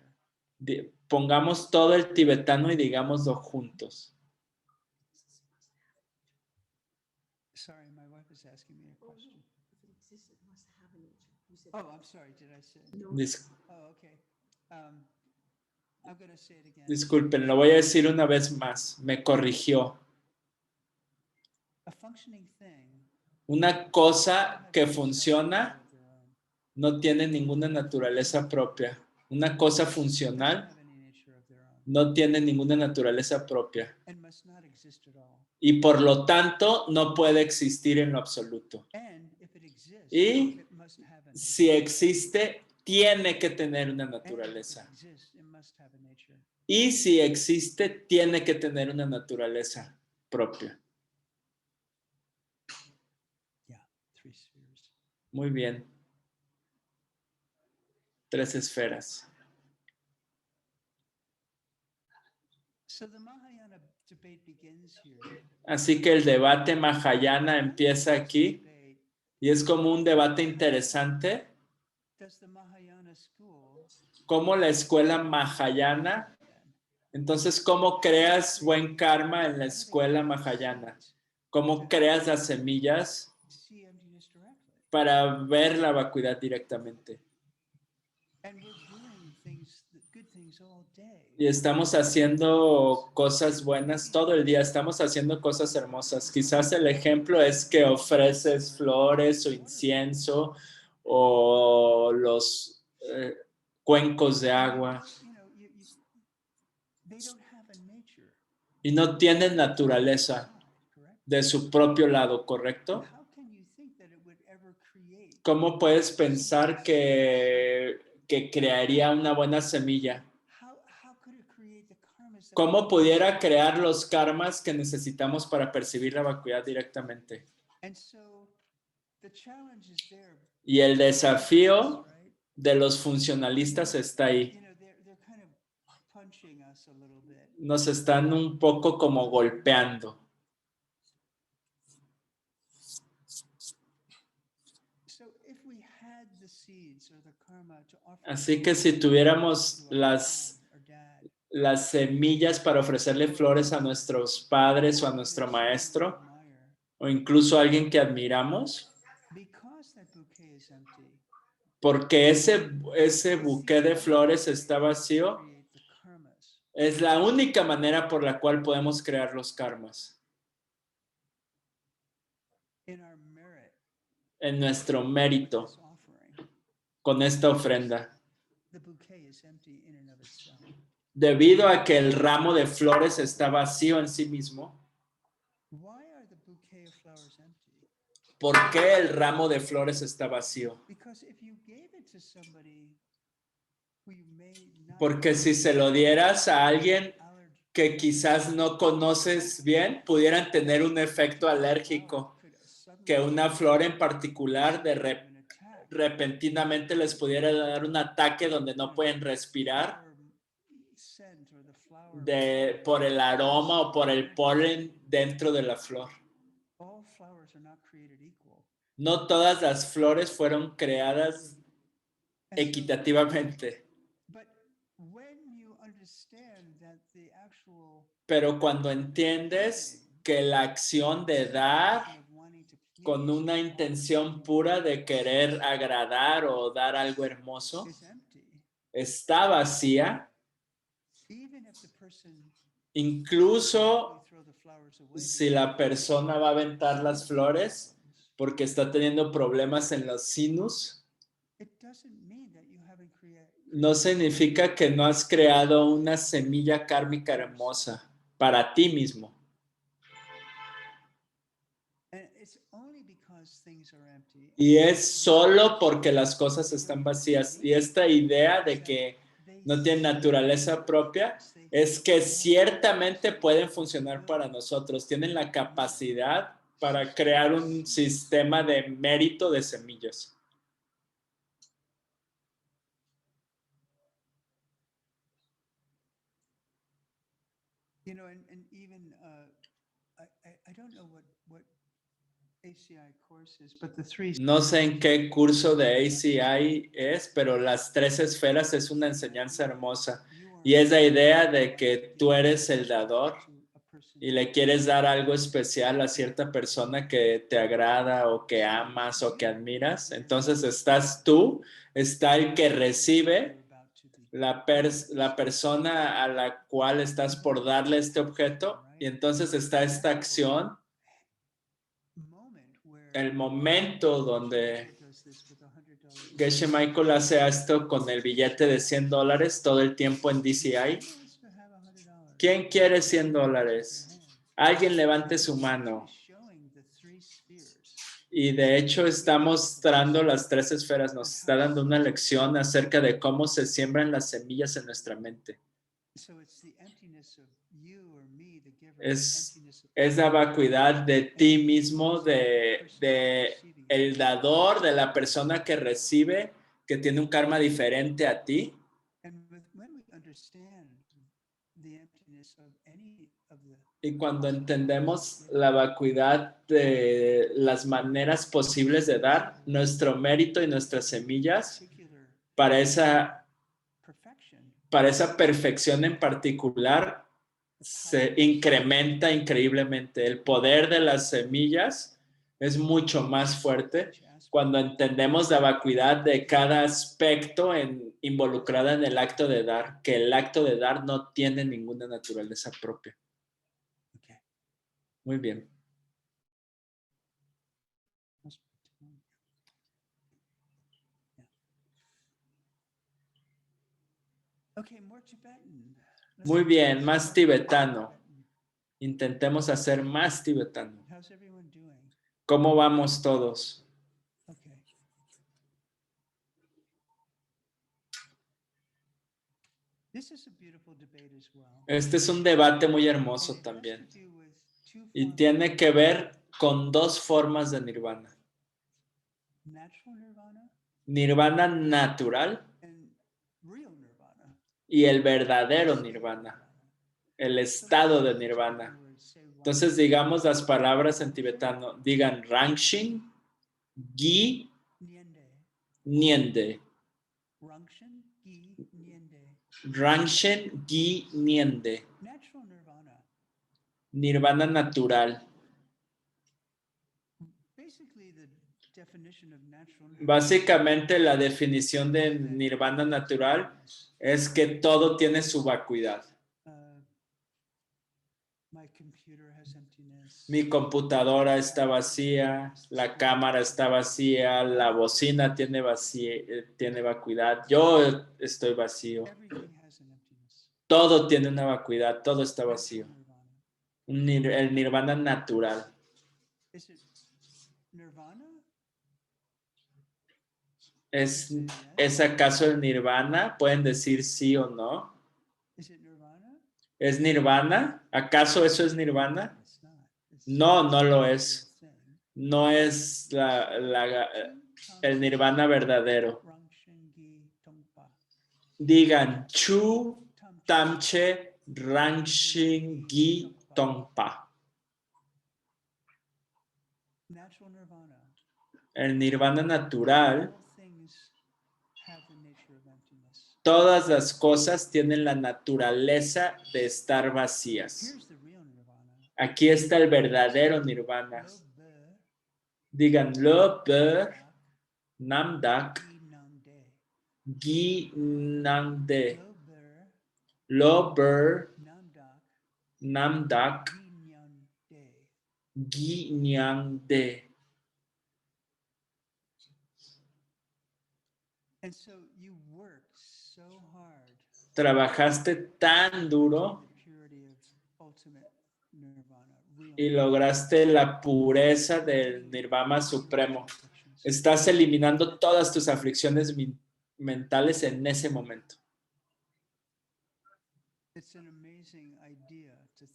Pongamos todo el tibetano y digámoslo juntos. Sorry, my wife is asking me a question. Oh, I'm sorry, did I say? Oh, okay. I'm going to say it again. Disculpen, lo voy a decir una vez más. Me corrigió. A functioning thing Una cosa que funciona no tiene ninguna naturaleza propia. Una cosa funcional no tiene ninguna naturaleza propia. Y por lo tanto, no puede existir en lo absoluto. Y si existe, tiene que tener una naturaleza. Y si existe, tiene que tener una naturaleza propia. Muy bien. 3 esferas. Así que el debate Mahayana empieza aquí y es como un debate interesante. ¿Cómo la escuela Mahayana? Entonces, ¿cómo creas buen karma en la escuela Mahayana? ¿Cómo creas las semillas para ver la vacuidad directamente? Y estamos haciendo cosas buenas todo el día, estamos haciendo cosas hermosas. Quizás el ejemplo es que ofreces flores o incienso o los cuencos de agua y no tienen naturaleza de su propio lado, ¿correcto? ¿Cómo puedes pensar que crearía una buena semilla? ¿Cómo pudiera crear los karmas que necesitamos para percibir la vacuidad directamente? Y el desafío de los funcionalistas está ahí. Nos están un poco como golpeando. Así que si tuviéramos las semillas para ofrecerle flores a nuestros padres o a nuestro maestro, o incluso a alguien que admiramos, porque ese buqué de flores está vacío, es la única manera por la cual podemos crear los karmas. En nuestro mérito, con esta ofrenda. Debido a que el ramo de flores está vacío en sí mismo, ¿por qué el ramo de flores está vacío? Porque si se lo dieras a alguien que quizás no conoces bien, pudieran tener un efecto alérgico, que una flor en particular repentinamente les pudiera dar un ataque donde no pueden respirar por el aroma o por el polen dentro de la flor. No todas las flores fueron creadas equitativamente. Pero cuando entiendes que la acción de dar con una intención pura de querer agradar o dar algo hermoso está vacía, incluso si la persona va a aventar las flores porque está teniendo problemas en los sinus, no significa que no has creado una semilla kármica hermosa para ti mismo. Y es solo porque las cosas están vacías. Y esta idea de que no tienen naturaleza propia es que ciertamente pueden funcionar para nosotros. Tienen la capacidad para crear un sistema de mérito de semillas. You know, and even, I don't know what ACI course is, but the three. No sé en qué curso de ACI es, pero las 3 esferas es una enseñanza hermosa. Y es la idea de que tú eres el dador y le quieres dar algo especial a cierta persona que te agrada o que amas o que admiras. Entonces estás tú, está el que recibe, la persona a la cual estás por darle este objeto, y entonces está esta acción, el momento donde Geshe Michael hace esto con el billete de $100 todo el tiempo en DCI. ¿Quién quiere $100? Alguien levante su mano. Y de hecho está mostrando las 3 esferas, nos está dando una lección acerca de cómo se siembran las semillas en nuestra mente. Es la vacuidad de ti mismo, de el dador, de la persona que recibe, que tiene un karma diferente a ti. Y cuando entendemos la vacuidad de las maneras posibles de dar, nuestro mérito y nuestras semillas para esa perfección en particular se incrementa increíblemente. El poder de las semillas es mucho más fuerte cuando entendemos la vacuidad de cada aspecto involucrada en el acto de dar, que el acto de dar no tiene ninguna naturaleza propia. Muy bien. Muy bien, más tibetano. Intentemos hacer más tibetano. ¿Cómo vamos todos? Este es un debate muy hermoso también. Y tiene que ver con 2 formas de nirvana. Nirvana natural y el verdadero nirvana, el estado de nirvana. Entonces digamos las palabras en tibetano. Digan Rangshin, Gi, Niende. Rangshin, Gi, Niende. Nirvana natural. Básicamente la definición de nirvana natural es que todo tiene su vacuidad. Mi computadora está vacía, la cámara está vacía, la bocina tiene vacuidad, yo estoy vacío. Todo tiene una vacuidad, todo está vacío. El nirvana natural. ¿Es acaso el nirvana? ¿Pueden decir sí o no? ¿Es nirvana? ¿Acaso eso es nirvana? No, no lo es. No es el nirvana verdadero. Digan Chu Tamche Rangshin Gi Tongpa. El nirvana natural, todas las cosas tienen la naturaleza de estar vacías. Aquí está el verdadero nirvana. Digan Lo Ber Namdak Gi Nangde. Lo Ber Namdak Gi Nyangde. Trabajaste tan duro y lograste la pureza del nirvana supremo. Estás eliminando todas tus aflicciones mentales en ese momento.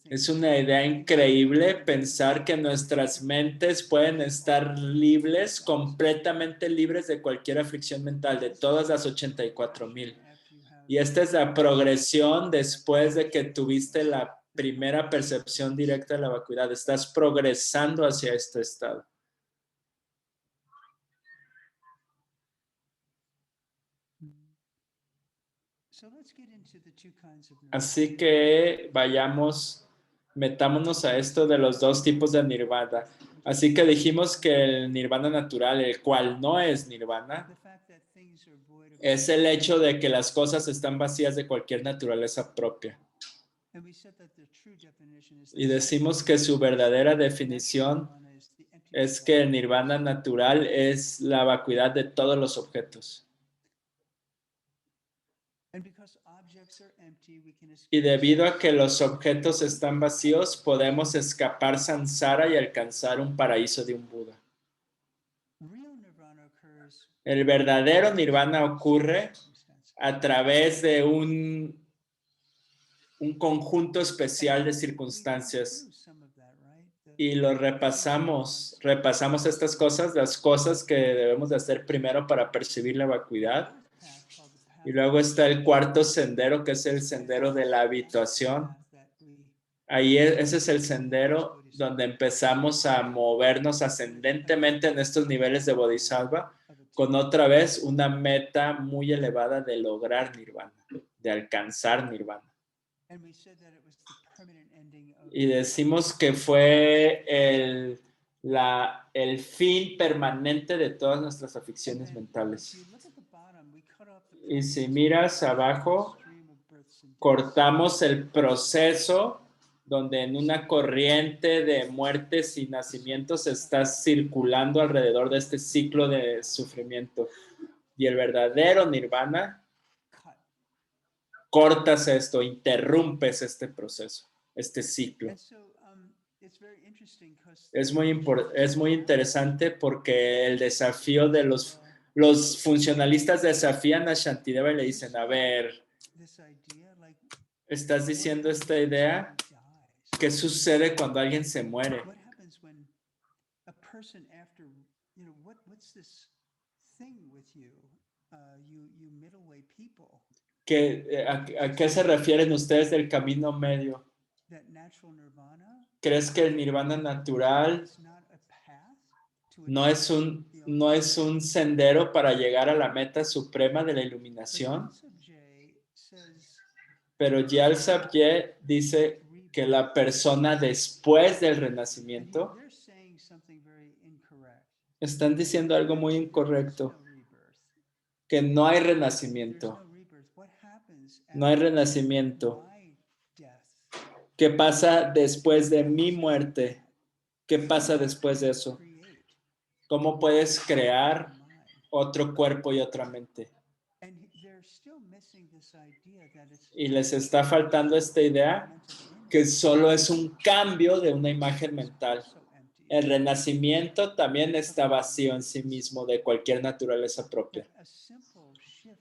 Es una idea increíble pensar que nuestras mentes pueden estar libres, completamente libres de cualquier aflicción mental, de todas las 84,000. Y esta es la progresión después de que tuviste la primera percepción directa de la vacuidad. Estás progresando hacia este estado. Así que metámonos a esto de los dos tipos de nirvana. Así que dijimos que el nirvana natural, el cual no es nirvana, es el hecho de que las cosas están vacías de cualquier naturaleza propia. Y decimos que su verdadera definición es que el nirvana natural es la vacuidad de todos los objetos. Y debido a que los objetos están vacíos, podemos escapar samsara y alcanzar un paraíso de un Buda. El verdadero nirvana ocurre a través de un conjunto especial de circunstancias. Y lo repasamos estas cosas, las cosas que debemos de hacer primero para percibir la vacuidad. Y luego está el cuarto sendero, que es el sendero de la habituación. Ahí ese es el sendero donde empezamos a movernos ascendentemente en estos niveles de Bodhisattva, con otra vez una meta muy elevada de lograr nirvana, de alcanzar nirvana. Y decimos que fue el fin permanente de todas nuestras aflicciones mentales. Y si miras abajo, cortamos el proceso donde en una corriente de muertes y nacimientos estás circulando alrededor de este ciclo de sufrimiento. Y el verdadero nirvana, cortas esto, interrumpes este proceso, este ciclo. Es muy interesante porque el desafío de los funcionalistas desafían a Shantideva y le dicen, a ver, estás diciendo esta idea, ¿qué sucede cuando alguien se muere? ¿A qué se refieren ustedes del camino medio? ¿Crees que el nirvana natural no es un sendero para llegar a la meta suprema de la iluminación? Pero Gyal Sabye dice que la persona después del renacimiento, están diciendo algo muy incorrecto, que no hay renacimiento. No hay renacimiento. ¿Qué pasa después de mi muerte? ¿Qué pasa después de eso? ¿Cómo puedes crear otro cuerpo y otra mente? Y les está faltando esta idea que solo es un cambio de una imagen mental. El renacimiento también está vacío en sí mismo de cualquier naturaleza propia.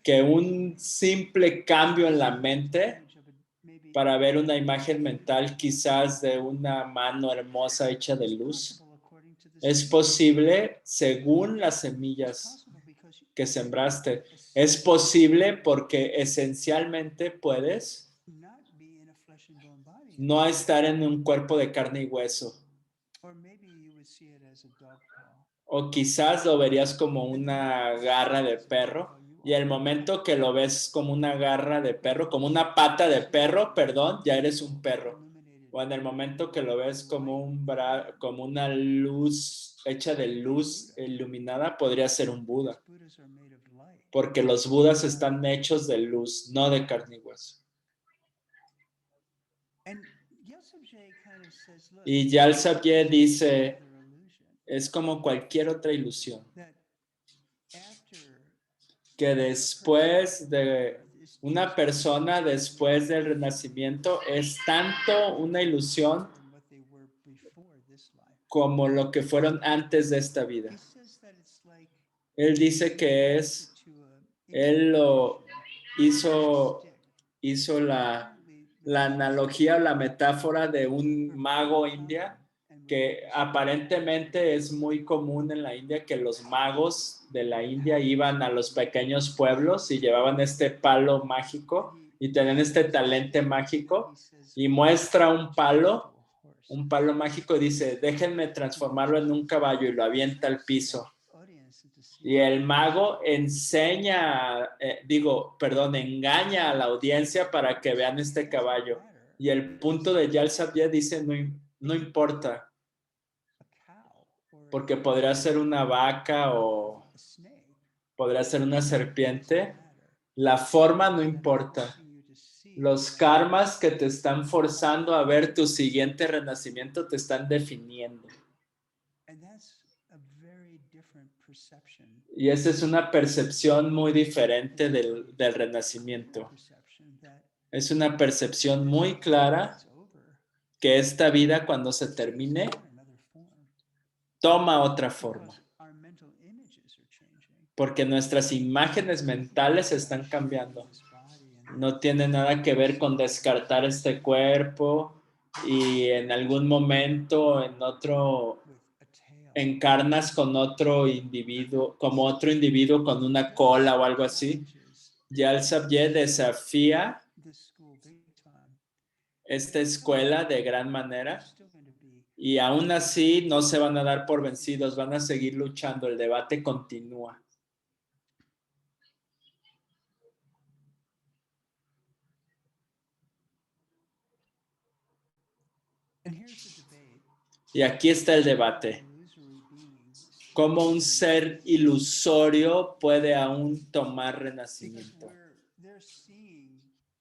Que un simple cambio en la mente para ver una imagen mental quizás de una mano hermosa hecha de luz es posible según las semillas que sembraste. Es posible porque esencialmente puedes no estar en un cuerpo de carne y hueso. O quizás lo verías como una garra de perro. Y el momento que lo ves como una garra de perro, como una pata de perro, perdón, ya eres un perro. O en el momento que lo ves como una luz hecha de luz iluminada, podría ser un Buda. Porque los Budas están hechos de luz, no de carne y hueso. Y Gyal Sabye dice, es como cualquier otra ilusión. Que después de una persona, después del renacimiento, es tanto una ilusión como lo que fueron antes de esta vida. Él dice que él lo hizo la analogía o la metáfora de un mago india, que aparentemente es muy común en la India que los magos de la India iban a los pequeños pueblos y llevaban este palo mágico y tenían este talento mágico y muestra un palo mágico y dice, déjenme transformarlo en un caballo y lo avienta al piso. Y el mago engaña a la audiencia para que vean este caballo. Y el punto de Yal Sabye dice, no importa, porque podría ser una vaca o podría ser una serpiente. La forma no importa. Los karmas que te están forzando a ver tu siguiente renacimiento te están definiendo. Y esa es una percepción muy diferente del renacimiento. Es una percepción muy clara que esta vida, cuando se termine, toma otra forma. Porque nuestras imágenes mentales están cambiando. No tiene nada que ver con descartar este cuerpo y en algún momento en otro encarnas con otro individuo, como otro individuo con una cola o algo así. Yal Sabye desafía esta escuela de gran manera y aún así no se van a dar por vencidos, van a seguir luchando, el debate continúa. Y aquí está el debate. ¿Cómo un ser ilusorio puede aún tomar renacimiento?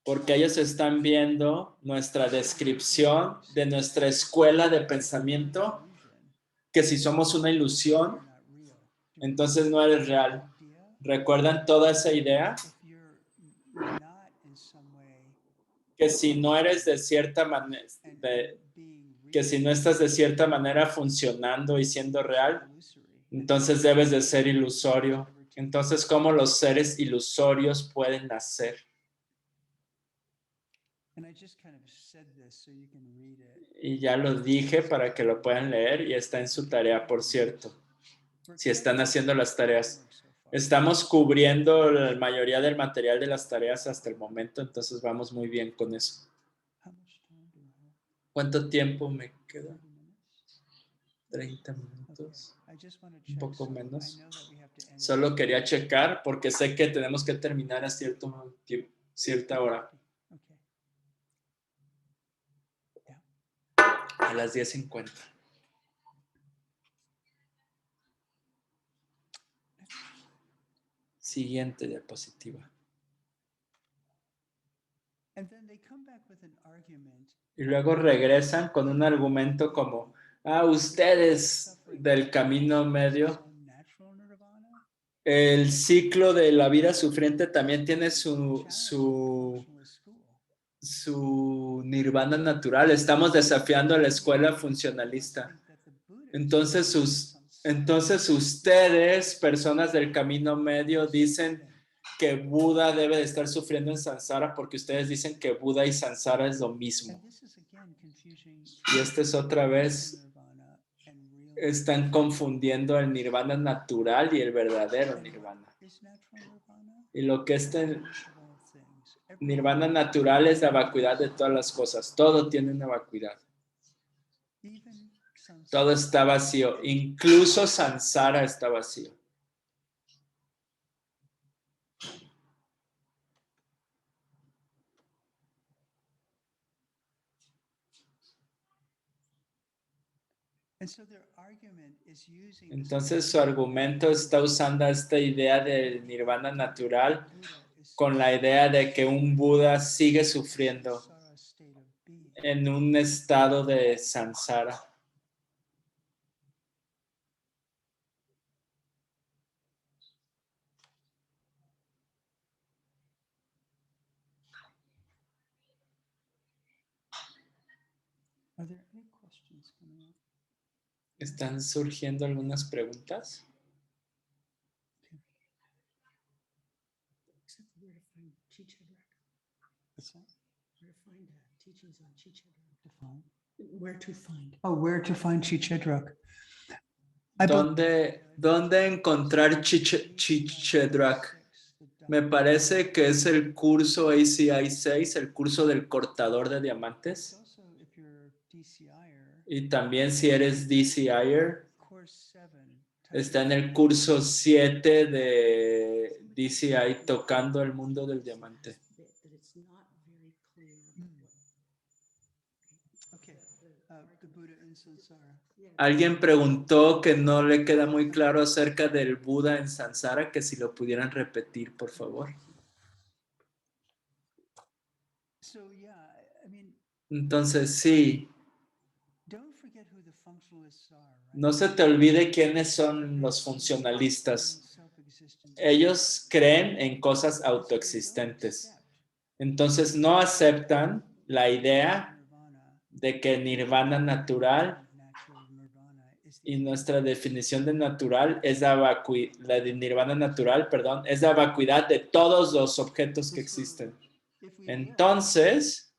Porque ellos están viendo nuestra descripción de nuestra escuela de pensamiento, que si somos una ilusión, entonces no eres real. ¿Recuerdan toda esa idea? Que si no eres de cierta manera, que si no estás de cierta manera funcionando y siendo real, entonces debes de ser ilusorio. Entonces, ¿cómo los seres ilusorios pueden nacer? Y ya lo dije para que lo puedan leer y está en su tarea, por cierto. Si están haciendo las tareas. Estamos cubriendo la mayoría del material de las tareas hasta el momento, entonces vamos muy bien con eso. ¿Cuánto tiempo me queda? 30 minutos. Un poco menos. Solo quería checar porque sé que tenemos que terminar a cierta hora. A las 10:50. Siguiente diapositiva. Y luego regresan con un argumento como, ustedes del camino medio, el ciclo de la vida sufriente también tiene su nirvana natural. Estamos desafiando a la escuela funcionalista. Entonces ustedes, personas del camino medio, dicen que Buda debe de estar sufriendo en Sansara porque ustedes dicen que Buda y Sansara es lo mismo. Y esta es otra vez, están confundiendo el nirvana natural y el verdadero nirvana. Y lo que nirvana natural es la vacuidad de todas las cosas. Todo tiene una vacuidad. Todo está vacío. Incluso Sansara está vacío. Entonces su argumento está usando esta idea del nirvana natural con la idea de que un Buda sigue sufriendo en un estado de Sansara. ¿Están surgiendo algunas preguntas? Where to find. Oh, where to find Chichedruk? I bel- ¿Dónde encontrar Chichedruk? Me parece que es el curso ACI 6, el curso del cortador de diamantes. Also, if you're DCIer, Y también si eres DCIer, course 7. está en el curso 7 de DCI tocando el mundo del diamante. Okay. The Buddha in Samsara. Alguien preguntó que no le queda muy claro acerca del Buda en Sansara, que si lo pudieran repetir, por favor. So yeah, I mean, Entonces, sí, don't forget who the functionalists are, right? no se te olvide quiénes son los funcionalistas. Self-existence. Ellos creen en cosas autoexistentes. Entonces, no aceptan la idea de que nirvana natural y nuestra definición de natural es la de nirvana natural, perdón, es la vacuidad de todos los objetos que existen. Entonces,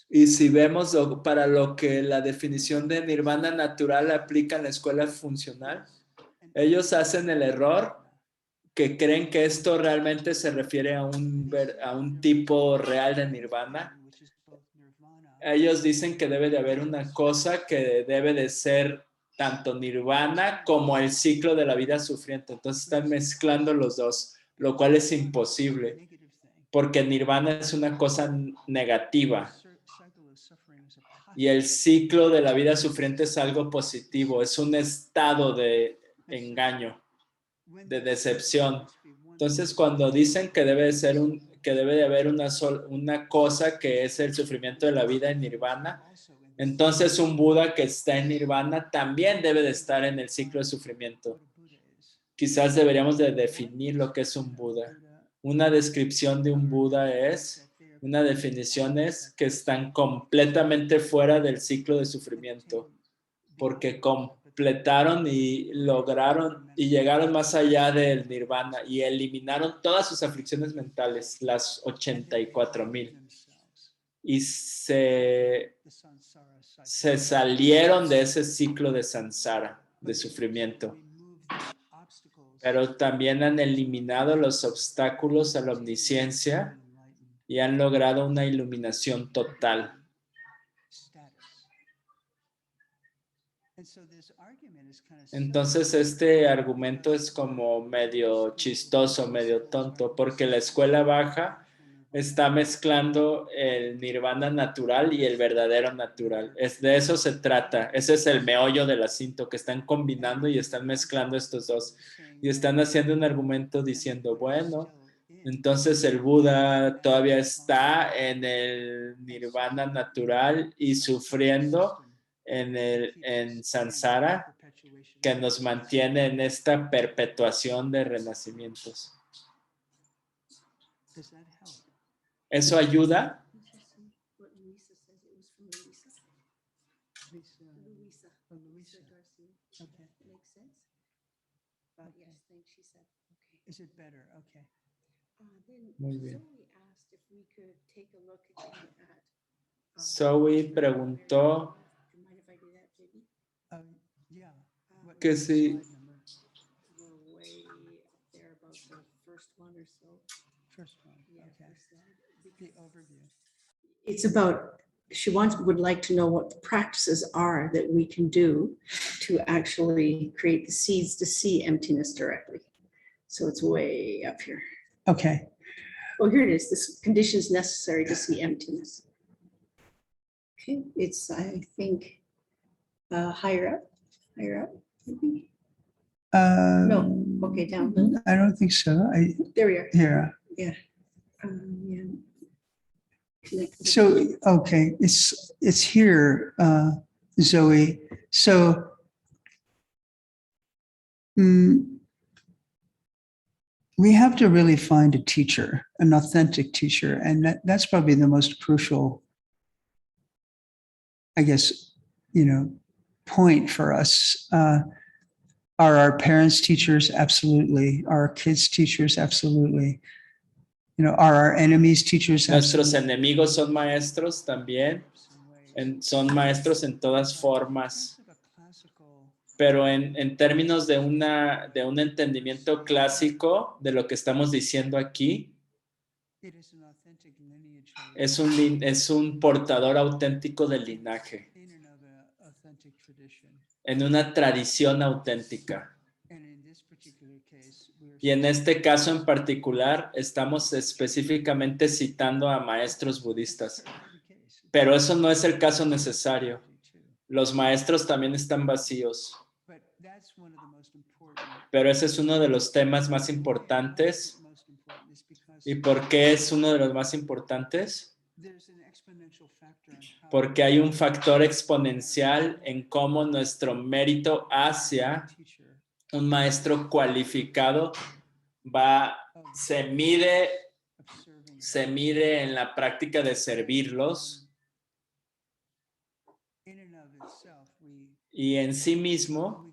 y si vemos para lo que la definición de nirvana natural aplica en la escuela funcional, ellos hacen el error que creen que esto realmente se refiere a un tipo real de nirvana. Ellos dicen que debe de haber una cosa que debe de ser tanto nirvana como el ciclo de la vida sufriente. Entonces están mezclando los dos, lo cual es imposible, porque nirvana es una cosa negativa y el ciclo de la vida sufriente es algo positivo, es un estado de engaño, de decepción. Entonces, cuando dicen que debe de haber una cosa que es el sufrimiento de la vida en nirvana, entonces un Buda que está en nirvana también debe de estar en el ciclo de sufrimiento. Quizás deberíamos de definir lo que es un Buda. Una descripción de un Buda una definición es que están completamente fuera del ciclo de sufrimiento, porque completaron y lograron y llegaron más allá del nirvana y eliminaron todas sus aflicciones mentales, las 84,000, y se salieron de ese ciclo de samsara, de sufrimiento. Pero también han eliminado los obstáculos a la omnisciencia y han logrado una iluminación total. Entonces este argumento es como medio chistoso, medio tonto, porque la escuela baja está mezclando el nirvana natural y el verdadero natural. De eso se trata. Ese es el meollo del asunto, que están combinando y están mezclando estos dos. Y están haciendo un argumento diciendo, bueno, entonces el Buda todavía está en el nirvana natural y sufriendo en samsara, que nos mantiene en esta perpetuación de renacimientos. ¿Eso ayuda? Muy bien. Zoe preguntó que si It's about, she would like to know what the practices are that we can do to actually create the seeds to see emptiness directly. So it's way up here. Okay. Oh, here it is. This conditions necessary to see emptiness. Okay, it's, I think, higher up, maybe. No, okay, down. I don't think so. There we are. Here. Yeah. So, okay, it's here, Zoe. So, we have to really find a teacher, an authentic teacher, and that's probably the most crucial, I guess, point for us. Are our parents teachers? Absolutely. Are our kids teachers? Absolutely. are our enemies teachers? Nuestros Absolutely. enemigos son maestros también, son maestros en todas formas. Pero en términos de un entendimiento clásico de lo que estamos diciendo aquí, es un portador auténtico del linaje, en una tradición auténtica. Y en este caso en particular, estamos específicamente citando a maestros budistas. Pero eso no es el caso necesario. Los maestros también están vacíos. Pero ese es uno de los temas más importantes. ¿Y por qué es uno de los más importantes? Porque hay un factor exponencial en cómo nuestro mérito hacia un maestro cualificado se mide en la práctica de servirlos, y en sí mismo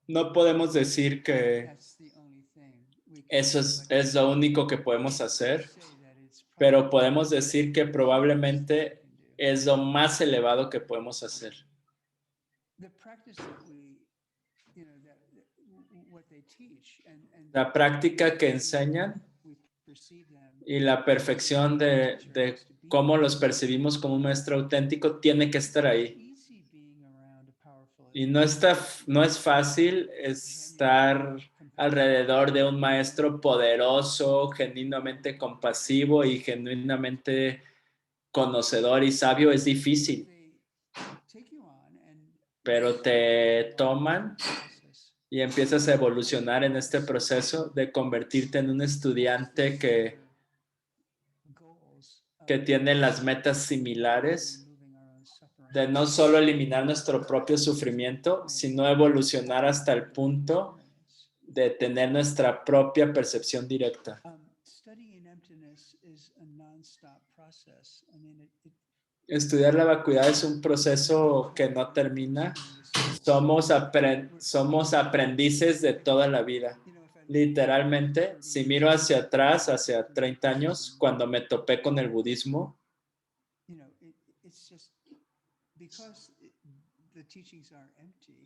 no podemos decir que eso es lo único que podemos hacer, pero podemos decir que probablemente es lo más elevado que podemos hacer. La práctica que enseñan y la perfección de cómo los percibimos como un maestro auténtico tiene que estar ahí. Y no es fácil estar alrededor de un maestro poderoso, genuinamente compasivo y genuinamente conocedor y sabio. Es difícil, pero te toman y empiezas a evolucionar en este proceso de convertirte en un estudiante que tiene las metas similares, de no solo eliminar nuestro propio sufrimiento, sino evolucionar hasta el punto de tener nuestra propia percepción directa. Estudiar la vacuidad es un proceso que no termina. Somos aprendices de toda la vida. Literalmente, si miro hacia atrás, hacia 30 años, cuando me topé con el budismo,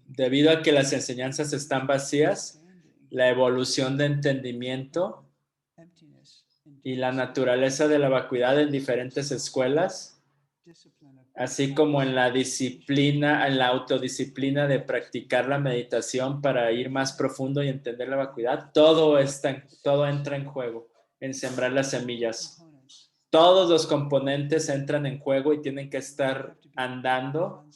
debido a que las enseñanzas están vacías, la evolución de entendimiento y la naturaleza de la vacuidad en diferentes escuelas, así como en la disciplina, en la autodisciplina de practicar la meditación para ir más profundo y entender la vacuidad, todo entra en juego, en sembrar las semillas. Todos los componentes entran en juego y tienen que estar andando